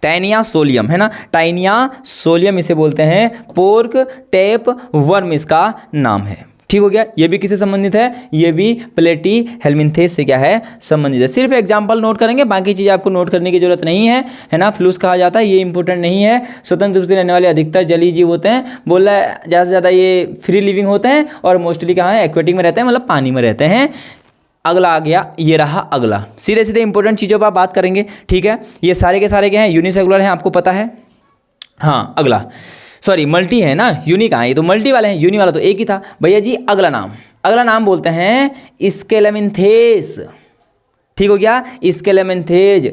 टाइनिया सोलियम, है ना, टाइनिया सोलियम इसे बोलते हैं, पोर्क टैप वर्म इसका नाम है। ठीक हो गया। ये भी किससे संबंधित है, ये भी प्लेटी हेल्मिंथेस से क्या है, संबंधित है। सिर्फ एग्जाम्पल नोट करेंगे, बाकी चीज़ें आपको नोट करने की जरूरत नहीं है ना। फ्लूस कहा जाता है, ये इंपॉर्टेंट नहीं है। स्वतंत्र रूप से रहने वाले अधिकतर जलीय जीव होते हैं, बोला ज़्यादा से ज़्यादा ये फ्री लिविंग होते हैं और मोस्टली कहाँ है, एक्वेटिक में रहते हैं, मतलब पानी में रहते हैं। अगला आ गया, ये रहा अगला, सीधे सीधे इंपॉर्टेंट चीज़ों पर बात करेंगे, ठीक है। ये सारे के सारे क्या हैं, यूनिसेलुलर हैं, आपको पता है। हाँ अगला, सॉरी मल्टी है ना, यूनी कहाँ है, ये तो मल्टी वाले हैं, यूनी वाला तो एक ही था भैया जी। अगला नाम बोलते हैं स्केलेमिन्थेस, ठीक हो गया, स्केलेमिन्थेस।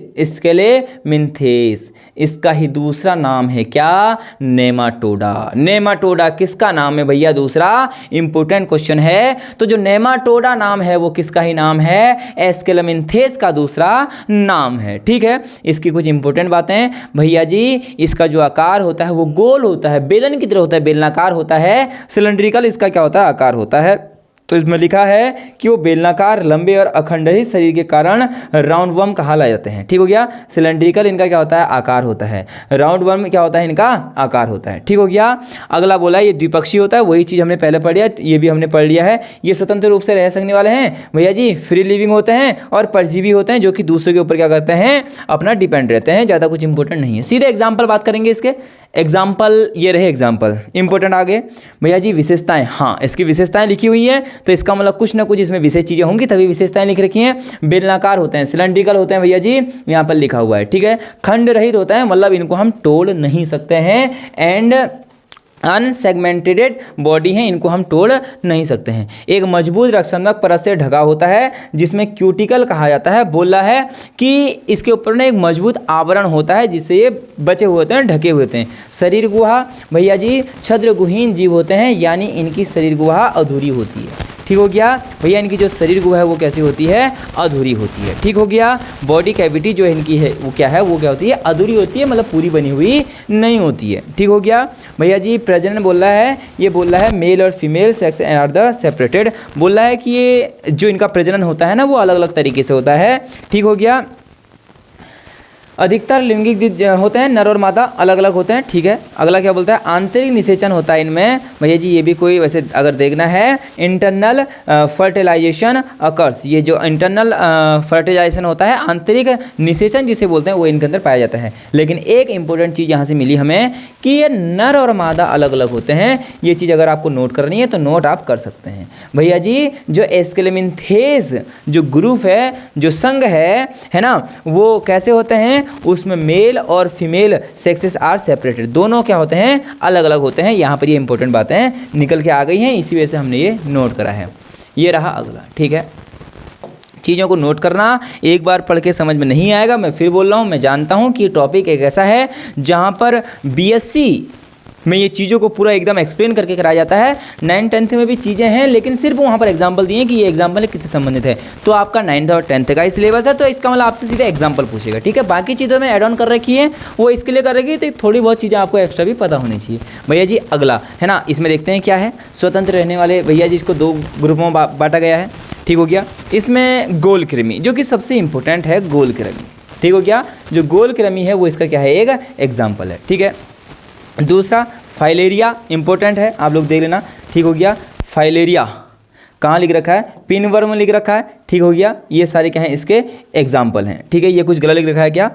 इसका ही दूसरा नाम है क्या, नेमाटोडा। नेमाटोडा किसका नाम है भैया, दूसरा इंपॉर्टेंट क्वेश्चन है। तो जो नेमाटोडा नाम है वो किसका ही नाम है, स्केलेमिन्थेस का दूसरा नाम है, ठीक है। इसकी कुछ इंपॉर्टेंट बातें भैया जी, इसका जो आकार होता है वो गोल होता है, बेलन की तरह होता है, बेलनाकार होता है। सिलेंड्रिकल इसका क्या होता है, आकार होता है। तो इसमें लिखा है कि वो बेलनाकार, लंबे और अखंडित शरीर के कारण राउंड वर्म कहा जाते हैं, ठीक हो गया। सिलेंड्रिकल इनका क्या होता है, आकार होता है। राउंड वर्म क्या होता है, इनका आकार होता है, ठीक हो गया। अगला बोला ये द्विपक्षीय होता है, वही चीज़ हमने पहले पढ़ लिया, ये भी हमने पढ़ लिया है। ये स्वतंत्र रूप से रह सकने वाले हैं भैया जी, फ्री लिविंग होते हैं और परजीवी होते हैं, जो कि दूसरों के ऊपर क्या करते हैं, अपना डिपेंड रहते हैं। ज़्यादा कुछ इंपॉर्टेंट नहीं है। सीधे एग्जाम्पल बात करेंगे इसके। एग्जाम्पल ये रहे, एग्जाम्पल इंपॉर्टेंट आगे भैया जी। विशेषताएं, हाँ इसकी विशेषताएं लिखी हुई हैं, तो इसका मतलब कुछ ना कुछ इसमें विशेष चीज़ें होंगी, तभी विशेषताएं लिख रखी हैं। बेलनाकार होते हैं, सिलेंड्रिकल होते हैं भैया जी, यहाँ पर लिखा हुआ है, ठीक है। खंड रहित होता है, मतलब इनको हम तोड़ नहीं सकते हैं। एंड अनसेगमेंटेड बॉडी है, इनको हम तोड़ नहीं सकते हैं। एक मजबूत रक्षात्मक परत से ढका होता है, जिसमें क्यूटिकल कहा जाता है। बोला है कि इसके ऊपर ना एक मजबूत आवरण होता है, जिससे ये बचे हुए होते हैं, ढके हुए होते हैं। शरीर गुहा भैया जी, छद्रगुहीन जीव होते हैं, यानी इनकी शरीर गुहा अधूरी होती है, ठीक हो गया भैया। इनकी जो शरीर गुहा है वो कैसी होती है, अधूरी होती है, ठीक हो गया। बॉडी कैविटी जो इनकी है वो क्या है, वो क्या होती है, अधूरी होती है, मतलब पूरी बनी हुई नहीं होती है, ठीक हो गया भैया जी। प्रजनन बोल रहा है, ये बोल रहा है मेल और female sex are the separated. बोल रहा है कि ये जो इनका प्रजनन होता है ना, वो अलग अलग तरीके से होता है, ठीक हो गया। अधिकतर लैंगिक होते हैं, नर और मादा अलग अलग होते हैं, ठीक है। अगला क्या बोलता है, आंतरिक निषेचन होता है इनमें भैया जी। ये भी कोई वैसे अगर देखना है, इंटरनल फर्टिलाइजेशन अकर्स। ये जो इंटरनल फर्टिलाइजेशन होता है, आंतरिक निषेचन जिसे बोलते हैं, वो इनके अंदर पाया जाता है। लेकिन एक इंपॉर्टेंट चीज़ यहाँ से मिली हमें कि ये नर और मादा अलग अलग होते हैं। ये चीज़ अगर आपको नोट करनी है तो नोट आप कर सकते हैं भैया जी। जो स्केलेमिन्थेस जो ग्रुप है, जो संघ है ना, वो कैसे होते हैं, उसमें मेल और फीमेल सेक्सेस आर सेपरेटेड। दोनों क्या होते हैं, अलग अलग होते हैं। यहाँ पर ये इंपॉर्टेंट बातें निकल के आ गई हैं, इसी वजह से हमने ये नोट करा है। ये रहा अगला, ठीक है। चीज़ों को नोट करना, एक बार पढ़ के समझ में नहीं आएगा, मैं फिर बोल रहा हूँ। मैं जानता हूँ कि टॉपिक एक ऐसा है जहाँ पर बीएससी में ये चीज़ों को पूरा एकदम एक्सप्लेन करके कराया जाता है। 9th 10th में भी चीज़ें हैं, लेकिन सिर्फ वहाँ पर एग्जाम्पल दिए कि ये एग्जाम्पल किससे संबंधित है। तो आपका 9th और 10th का ही सिलेबस है, तो इसका मतलब आपसे सीधे एग्जाम्पल पूछेगा, ठीक है। बाकी चीज़ों में एड ऑन कर रखी है, वो इसके लिए कर रखी है, तो थोड़ी बहुत चीज़ें आपको एक्स्ट्रा भी पता होनी चाहिए भैया जी। अगला है ना, इसमें देखते हैं क्या है। स्वतंत्र रहने वाले भैया जी, इसको 2 ग्रुपों में बांटा गया है, ठीक हो गया। इसमें गोल कृमि, जो कि सबसे इंपॉर्टेंट है, गोल कृमि, ठीक हो गया। जो गोल कृमि है वो इसका क्या है, एक एग्जाम्पल है, ठीक है। दूसरा फाइलेरिया इंपॉर्टेंट है, आप लोग देख लेना, ठीक हो गया। फाइलेरिया कहाँ लिख रखा है, पिनवर्म लिख रखा है, ठीक हो गया। ये सारे क्या हैं, इसके एग्जाम्पल हैं, ठीक है। ये कुछ गलत लिख रखा है क्या,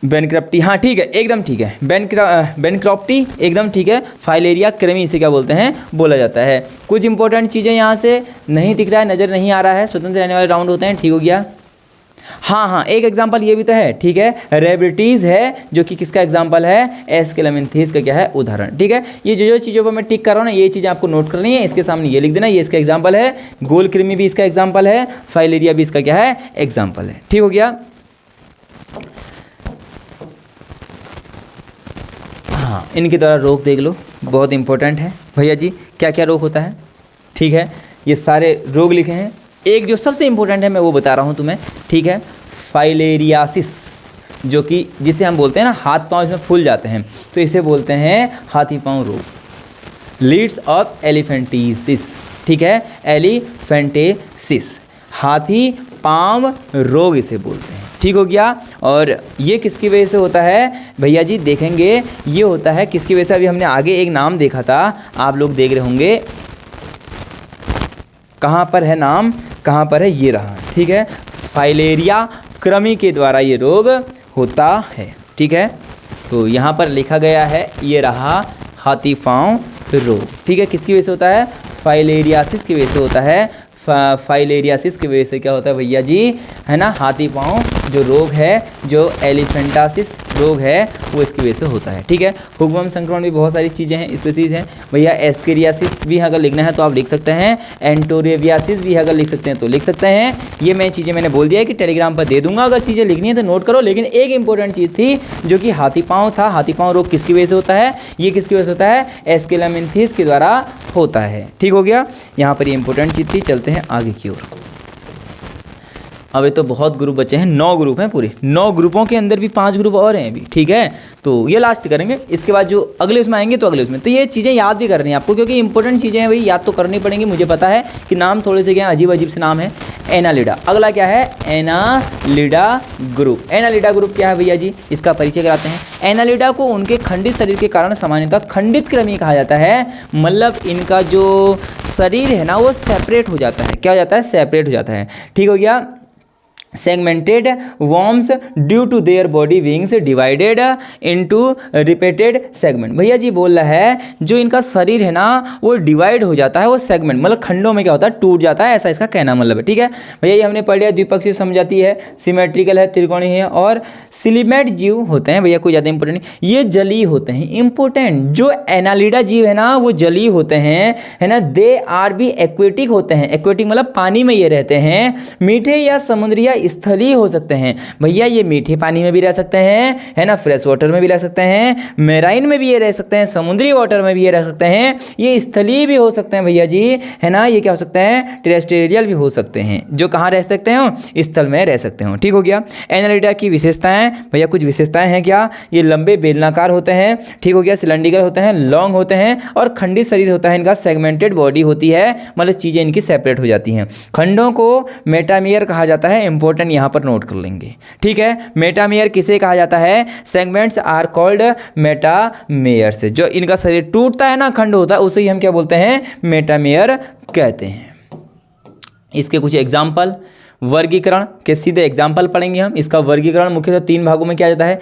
बेनक्रप्टी, हाँ ठीक है, एकदम ठीक है। बेनक्रप्टी एकदम ठीक है। फाइलेरिया कृमि इसे क्या बोलते हैं, बोला जाता है। कुछ इंपॉर्टेंट चीज़ें यहाँ से नहीं दिख रहा है, नज़र नहीं आ रहा है। स्वतंत्र रहने वाले राउंड होते हैं, ठीक हो गया। हाँ, एक एग्जाम्पल ये भी तो है, ठीक है। रेब्रिटीज़ है, जो कि किसका एग्जाम्पल है, स्केलेमिन्थेस का क्या है, उदाहरण, ठीक है। ये जो चीज़ों पर मैं टिक कर रहा हूँ ना, ये चीज़ें आपको नोट करनी है। इसके सामने ये लिख देना, ये इसका एग्जाम्पल है। गोल कृमि भी इसका एग्जाम्पल है, फाइलेरिया भी इसका क्या है, एग्जाम्पल है, ठीक हो गया। हाँ, इनके द्वारा रोग देख लो, बहुत इंपॉर्टेंट है भैया जी। क्या क्या रोग होता है, ठीक है। ये सारे रोग लिखे हैं। एक जो सबसे इंपॉर्टेंट है मैं वो बता रहा हूँ तुम्हें, ठीक है। फाइलेरियासिस, जो कि जिसे हम बोलते हैं ना, हाथ पांव इसमें फूल जाते हैं, तो इसे बोलते हैं हाथी पांव रोग। लीड्स ऑफ एलिफेंटिसिस, ठीक है, एलिफेंटेसिस, हाथी पांव रोग इसे बोलते हैं, ठीक हो गया। और ये किसकी वजह से होता है भैया जी, देखेंगे ये होता है किसकी वजह से। अभी हमने आगे एक नाम देखा था, आप लोग देख रहे होंगे, कहाँ पर है नाम, कहाँ पर है, ये रहा, ठीक है। फाइलेरिया कृमि के द्वारा ये रोग होता है, ठीक है। तो यहाँ पर लिखा गया है, ये रहा हाथी पाँव रोग, ठीक है। किसकी वजह से होता है? फाइलेरियासिस की वजह से होता है। फाइलेरियासिस की वजह से क्या होता है भैया जी, है ना, हाथी पाँव जो रोग है, जो एलिफेंटासिस रोग है, वो इसकी वजह से होता है, ठीक है। हुक्मम संक्रमण भी बहुत सारी चीज़ें हैं, स्पीसीज हैं भैया। एस्केरियासिस भी अगर लिखना है तो आप लिख सकते हैं, एंटोरेवियासिस भी अगर लिख सकते हैं तो लिख सकते हैं। ये मैं चीज़ें मैंने बोल दिया है कि टेलीग्राम पर दे दूंगा, अगर चीज़ें लिखनी है तो नोट करो। लेकिन एक इंपॉर्टेंट चीज़ थी जो कि हाथी पाँव था। हाथी पाँव रोग किसकी वजह से होता है? ये किसकी वजह से होता है? एस्केलामिन्थेस के द्वारा होता है, ठीक हो गया। यहाँ पर ये इंपॉर्टेंट चीज़ थी। चलते हैं आगे की ओर। अभी तो बहुत ग्रुप बचे हैं, 9 ग्रुप हैं पूरे। 9 ग्रुपों के अंदर भी 5 ग्रुप और हैं अभी, ठीक है। तो ये लास्ट करेंगे, इसके बाद जो अगले उसमें आएंगे तो अगले उसमें। तो ये चीज़ें याद भी करनी है आपको, क्योंकि इंपॉर्टेंट चीज़ें हैं भाई, याद तो करनी पड़ेंगी। मुझे पता है कि नाम थोड़े से क्या अजीब अजीब से नाम है। एनालिडा, अगला क्या है? Annelida group. एनालिडा ग्रुप क्या है भैया जी, इसका परिचय कराते हैं। एनालिडा को उनके खंडित शरीर के कारण सामान्यतः खंडित कृमि कहा जाता है। मतलब इनका जो शरीर है ना, वो सेपरेट हो जाता है। क्या हो जाता है? सेपरेट हो जाता है, ठीक हो गया। segmented worms due to their body wings divided into repeated segment। भैया जी बोल रहा है जो इनका शरीर है ना, वो डिवाइड हो जाता है, वो सेगमेंट मतलब खंडों में क्या होता है? टूट जाता है, ऐसा इसका कहना मतलब है, ठीक है भैया। ये हमने पढ़ लिया, द्विपक्षीय समझाती है, सिमेट्रिकल है, त्रिकोणीय है, और सिलिमेट जीव होते हैं भैया, कोई ज़्यादा इंपॉर्टेंट नहीं। ये जलीय होते हैं। इंपॉर्टेंट जो एनालिडा जीव है ना, वो जलीय होते हैं, है ना। दे आर भी एक्वेटिक होते हैं। एक्वेटिक मतलब पानी में ये रहते हैं। मीठे या समुद्री या स्थलीय हो सकते हैं भैया। ये मीठे पानी में भी रह सकते हैं, है ना, फ्रेश वाटर में भी रह सकते हैं, मैराइन में भी ये रह सकते हैं, समुद्री वाटर में भी ये रह सकते हैं, ये स्थलीय भी हो सकते हैं भैया जी, है ना। ये क्या हो सकते हैं? टेरेस्ट्रियल भी हो सकते हैं। जो कहाँ रह सकते हो? स्थल में रह सकते हो, ठीक हो गया। एनालिडा की विशेषताएं भैया, कुछ विशेषताएं हैं क्या? ये लंबे बेलनाकार होते हैं, ठीक हो गया, सिलेंड्रिकल होते हैं, लॉन्ग होते हैं, और खंडित शरीर होता है इनका। सेगमेंटेड बॉडी होती है, मतलब चीज़ें इनकी सेपरेट हो जाती हैं। खंडों को मेटामियर कहा जाता है। इंपॉर्टेंट यहाँ पर नोट कर लेंगे, ठीक है। मेटामेयर किसे कहा जाता है? Segments are called metameres. जो इनका शरीर टूटता है ना, खंड होता है, उसे ही हम क्या बोलते हैं? मेटामेयर कहते हैं। इसके कुछ एग्जाम्पल, वर्गीकरण के सीधे एग्जाम्पल पढ़ेंगे हम। इसका वर्गीकरण मुख्यतः 3 भागों में किया जाता है।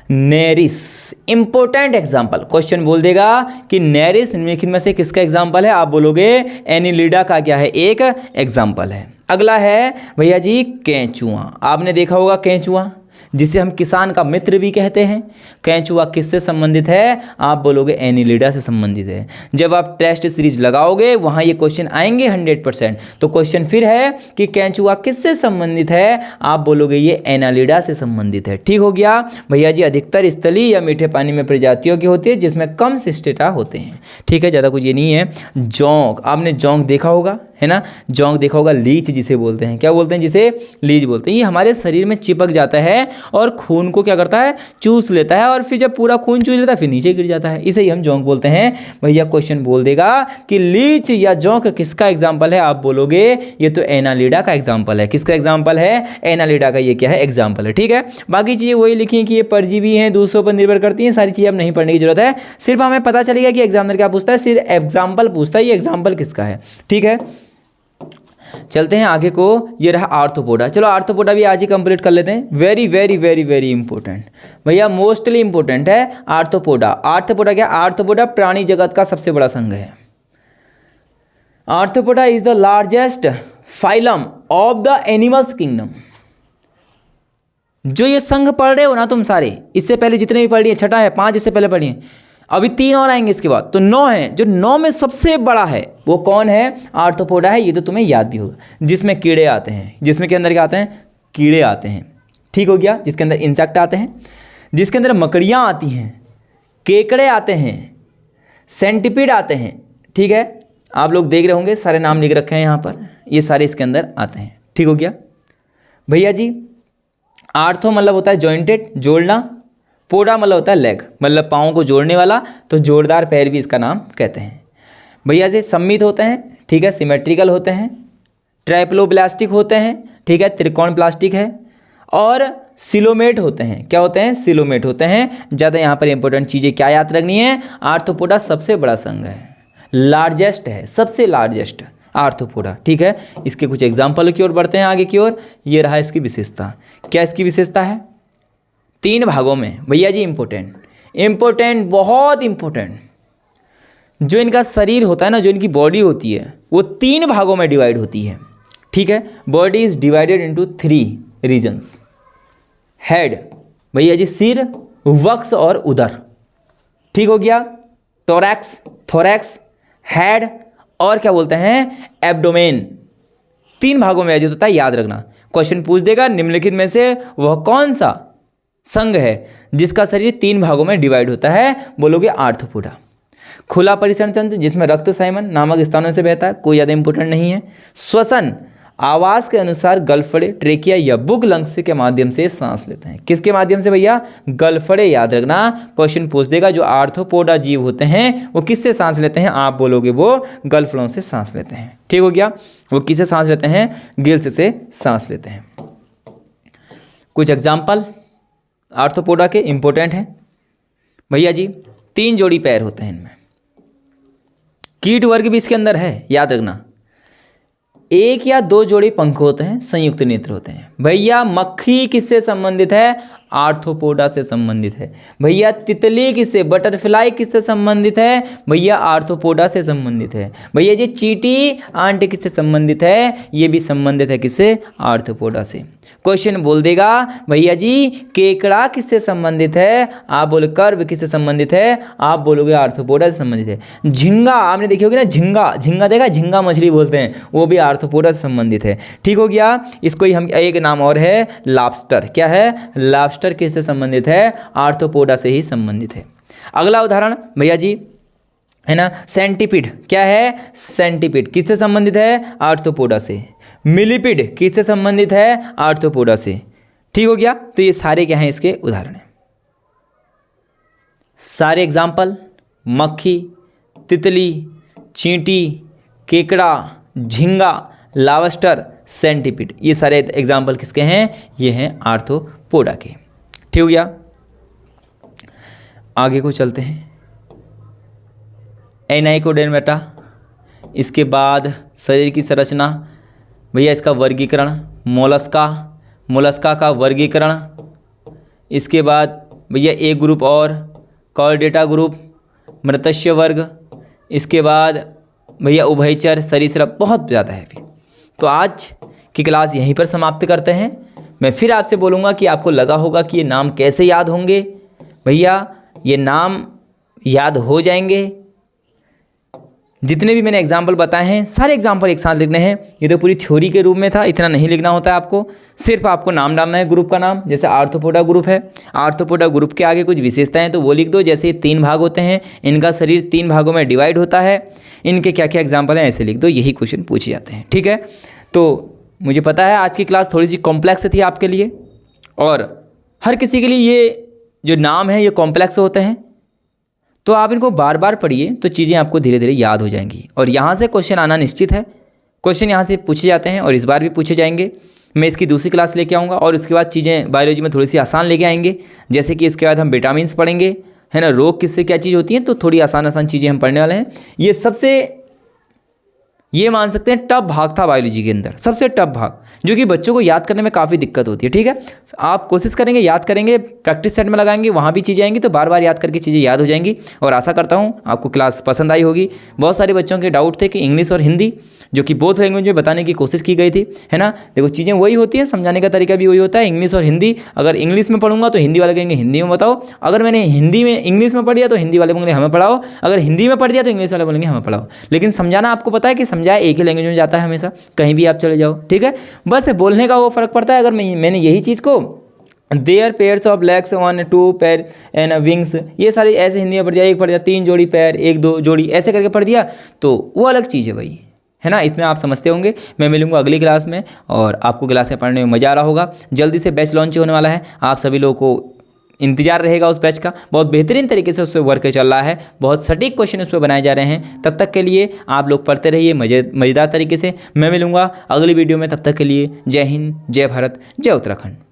नेरिस, इंपॉर्टेंट एग्जाम्पल, क्वेश्चन बोल देगा कि नेरिस निम्नलिखित में से किसका एग्जाम्पल है? आप बोलोगे एनिलिडा का क्या है? एक एग्जाम्पल है। अगला है भैया जी केंचुआ। आपने देखा होगा केंचुआ, जिसे हम किसान का मित्र भी कहते हैं। केंचुआ किससे संबंधित है? आप बोलोगे एनिलिडा से संबंधित है। जब आप टेस्ट सीरीज लगाओगे वहाँ ये क्वेश्चन आएंगे 100%। तो क्वेश्चन फिर है कि केंचुआ किससे संबंधित है? आप बोलोगे ये एनालिडा से संबंधित है, ठीक हो गया भैया जी। अधिकतर स्थलीय या मीठे पानी में प्रजातियों की होती है, जिसमें कम सिस्टेटा होते हैं, ठीक है, ज़्यादा कुछ ये नहीं है। जोंक, आपने जोंक देखा होगा, है ना। जोंक देखा होगा, लीच जिसे बोलते हैं। क्या बोलते हैं? जिसे लीच बोलते हैं। ये हमारे शरीर में चिपक जाता है और खून को क्या करता है? चूस लेता है, और फिर जब पूरा खून चूस लेता है फिर नीचे गिर जाता है। इसे ही हम जोंक बोलते हैं भैया। क्वेश्चन बोल देगा कि लीच या जोंक किसका एग्जाम्पल है? आप बोलोगे ये तो एनालिडा का एग्जाम्पल है। किसका एग्जाम्पल है? एनालिडा का ये क्या है? एग्जाम्पल है, ठीक है। बाकी चीज़ें वही लिखी कि ये परजीवी हैं, दूसरों पर निर्भर करती हैं, सारी चीज़ें अब नहीं पढ़ने की जरूरत है। सिर्फ हमें पता चलेगा कि एग्जामिनर क्या पूछता है, सिर्फ एग्जाम्पल पूछता है, ये एग्जाम्पल किसका है, ठीक है। चलते हैं आगे को। ये रहा आर्थ्रोपोडा। चलो आर्थ्रोपोडा भी आज ही कंप्लीट कर लेते हैं। Very very very very important भैया, मोस्टली इंपॉर्टेंट है आर्थ्रोपोडा। आर्थ्रोपोडा क्या? आर्थ्रोपोडा प्राणी जगत का सबसे बड़ा संघ है। Arthropoda is the largest phylum of the animals kingdom. जो ये संघ पढ़ रहे हो ना तुम सारे, इससे पहले जितने भी पढ़ लिए, 6 है, 5 इससे पहले पढ़िए, अभी 3 और आएंगे इसके बाद, तो 9 है। जो 9 में सबसे बड़ा है वो कौन है? आर्थ्रोपोडा है। ये तो तुम्हें याद भी होगा। जिसमें कीड़े आते हैं, जिसमें के अंदर क्या आते हैं? कीड़े आते हैं, ठीक हो गया। जिसके अंदर इंसेक्ट आते हैं, जिसके अंदर मकड़ियाँ आती हैं, केकड़े आते हैं, सेंटिपिड आते हैं, ठीक है। आप लोग देख रहे होंगे, सारे नाम लिख रखे हैं यहाँ पर, ये सारे इसके अंदर आते हैं, ठीक हो गया भैया जी। आर्थो मतलब होता है जॉइंटेड, जोड़ना। पोडा मतलब होता है लेग, मतलब पाँव को जोड़ने वाला, तो जोरदार पैर भी इसका नाम कहते हैं भैया जी। सम्मित होते हैं, ठीक है, सिमेट्रिकल होते हैं, ट्राइप्लोब्लास्टिक होते हैं, ठीक है, त्रिकोण प्लास्टिक है, और सिलोमेट होते हैं। क्या होते हैं? सिलोमेट होते हैं। ज़्यादा यहाँ पर इंपॉर्टेंट चीज़ें क्या याद रखनी है? आर्थ्रोपोडा सबसे बड़ा संघ है, लार्जेस्ट है, सबसे लार्जेस्ट। आर्थ्रोपोडा। ठीक है, इसके कुछ एग्जाम्पल की ओर बढ़ते हैं आगे की ओर। ये रहा इसकी विशेषता। क्या इसकी विशेषता है? 3 भागों में, भैया जी इम्पोर्टेंट, बहुत इम्पोर्टेंट, जो इनका शरीर होता है ना, जो इनकी बॉडी होती है, वो 3 भागों में डिवाइड होती है। ठीक है, body is divided into 3 regions. Head, भैया जी सिर, वक्ष और उदर। ठीक हो गया, थोरैक्स, हेड और क्या बोलते हैं, एब्डोमेन। 3 भागों में आयोजित होता है, याद रखना। क्वेश्चन पूछ देगा निम्नलिखित में से वह कौन सा संघ है जिसका शरीर 3 भागों में डिवाइड होता है? बोलोगे आर्थ्रोपोडा। खुला परिसरण तंत्र, जिसमें रक्त संयमन नामक स्थानों से बहता है, कोई ज़्यादा इंपॉर्टेंट नहीं है। श्वसन, आवाज़ के अनुसार गलफड़े, ट्रेकिया या बुग लंग्स के माध्यम से सांस लेते हैं। किसके माध्यम से भैया? गलफड़े। याद रखना, क्वेश्चन पूछ देगा जो आर्थ्रोपोडा जीव होते हैं वो किससे सांस लेते हैं? आप बोलोगे वो गलफड़ों से सांस लेते हैं। ठीक हो गया, वो किससे सांस लेते हैं? गिल्स से सांस लेते हैं। कुछ एग्जाम्पल आर्थ्रोपोडा के इंपॉर्टेंट हैं भैया जी। 3 जोड़ी पैर होते हैं इनमें। कीट वर्ग भी इसके अंदर है, याद रखना। 1 या 2 जोड़ी पंख होते हैं, संयुक्त नेत्र होते हैं। भैया मक्खी किससे संबंधित है? आर्थ्रोपोडा से संबंधित है। भैया तितली किससे, बटरफ्लाई किससे संबंधित है? भैया आर्थ्रोपोडा से संबंधित है। भैया जी चींटी आंट किससे संबंधित है? ये भी संबंधित है किससे? आर्थ्रोपोडा से। क्वेश्चन बोल देगा भैया जी केकड़ा किससे संबंधित है? आप बोले कर्व किससे संबंधित है? आप बोलोगे आर्थ्रोपोडा से संबंधित है। झींगा, आपने देखी होगी ना, झींगा देखा, झींगा मछली बोलते हैं, वो भी आर्थ्रोपोडा से संबंधित है। ठीक हो गया, इसको ही हम एक नाम और है लॉबस्टर। क्या है? लॉबस्टर किससे संबंधित है? आर्थ्रोपोडा से ही संबंधित है। अगला उदाहरण भैया जी है ना, सेंटीपीड। क्या है? सेंटीपीड किससे संबंधित है? आर्थ्रोपोडा से। मिलीपीड किससे संबंधित है? आर्थ्रोपोडा से। ठीक हो गया, तो ये सारे क्या हैं इसके उदाहरण हैं। सारे एग्जाम्पल मक्खी, तितली, चींटी, केकड़ा, झींगा, लॉबस्टर, सेंटीपीड, ये सारे एग्जाम्पल किसके हैं? ये हैं आर्थ्रोपोडा के। ठीक हो गया, आगे को चलते हैं। एनाइकोडेर्मेटा, इसके बाद शरीर की संरचना भैया, इसका वर्गीकरण, मोलस्का का वर्गीकरण, इसके बाद भैया एक ग्रुप और कॉर्डेटा ग्रुप, मृत्स्य वर्ग, इसके बाद भैया उभयचर, सरीसृप, बहुत ज़्यादा है अभी। तो आज की क्लास यहीं पर समाप्त करते हैं। मैं फिर आपसे बोलूँगा कि आपको लगा होगा कि ये नाम कैसे याद होंगे। भैया ये नाम याद हो जाएंगे। जितने भी मैंने एग्जाम्पल बताए हैं सारे एग्जाम्पल एक साथ लिखने हैं। ये तो पूरी थ्योरी के रूप में था, इतना नहीं लिखना होता है आपको। सिर्फ आपको नाम डालना है ग्रुप का नाम। जैसे आर्थ्रोपोडा ग्रुप है, आर्थ्रोपोडा ग्रुप के आगे कुछ विशेषताएं तो वो लिख दो। जैसे 3 भाग होते हैं, इनका शरीर 3 भागों में डिवाइड होता है, इनके क्या क्या एग्जाम्पल हैं ऐसे लिख दो। यही क्वेश्चन पूछे जाते हैं। ठीक है, तो मुझे पता है आज की क्लास थोड़ी सी कॉम्प्लेक्स थी आपके लिए, और हर किसी के लिए ये जो नाम है ये कॉम्प्लेक्स होते हैं। तो आप इनको बार बार पढ़िए तो चीज़ें आपको धीरे धीरे याद हो जाएंगी, और यहाँ से क्वेश्चन आना निश्चित है। क्वेश्चन यहाँ से पूछे जाते हैं और इस बार भी पूछे जाएंगे। मैं इसकी दूसरी क्लास लेके आऊँगा, और उसके बाद चीज़ें बायोलॉजी में थोड़ी सी आसान लेके आएंगे। जैसे कि इसके बाद हम विटामिन्स पढ़ेंगे, है ना, रोग किससे क्या चीज़ होती है, तो थोड़ी आसान चीज़ें हम पढ़ने वाले हैं। ये सबसे, ये मान सकते हैं टफ भाग था बायोलॉजी के अंदर, सबसे टफ भाग, जो कि बच्चों को याद करने में काफ़ी दिक्कत होती है। ठीक है, आप कोशिश करेंगे, याद करेंगे, प्रैक्टिस सेट में लगाएंगे, वहाँ भी चीज़ें आएंगी तो बार बार याद करके चीज़ें याद हो जाएंगी। और आशा करता हूँ आपको क्लास पसंद आई होगी। बहुत सारे बच्चों के डाउट थे कि इंग्लिश और हिंदी, जो कि बोथ लैंग्वेज में बताने की कोशिश की गई थी, है ना। देखो चीज़ें वही होती हैं, समझाने का तरीका भी वही होता है, इंग्लिश और हिंदी। अगर इंग्लिश में पढ़ूंगा तो हिंदी वाले कहेंगे हिंदी में बताओ, अगर मैंने हिंदी में इंग्लिश में पढ़ दिया तो हिंदी वाले बोलेंगे हमें पढ़ाओ, अगर हिंदी में पढ़ दिया तो इंग्लिश वाले बोलेंगे हमें पढ़ाओ। लेकिन समझाना आपको पता है कि समझाए एक ही लैंग्वेज में जाता है हमेशा, कहीं भी आप चले जाओ। ठीक है, बस बोलने का वो फ़र्क पड़ता है। अगर मैंने यही चीज़ को देयर पेयर्स ऑफ लेग्स 1 2 पैर एंड विंग्स, ये सारी ऐसे हिंदी में पढ़ दिया, एक पढ़ दिया 3 जोड़ी पैर, 1 2 जोड़ी ऐसे करके पढ़ दिया, तो वो अलग चीज़ है भाई, है ना। इतना आप समझते होंगे। मैं मिलूंगा अगली क्लास में, और आपको क्लासें पढ़ने में मज़ा आ रहा होगा। जल्दी से बैच लॉन्च होने वाला है, आप सभी लोगों को इंतजार रहेगा उस बैच का। बहुत बेहतरीन तरीके से उस पर वर्क चल रहा है, बहुत सटीक क्वेश्चन उस पर बनाए जा रहे हैं। तब तक के लिए आप लोग पढ़ते रहिए मज़ेदार तरीके से। मैं मिलूंगा अगली वीडियो में, तब तक के लिए जय हिंद, जय भारत, जय उत्तराखंड।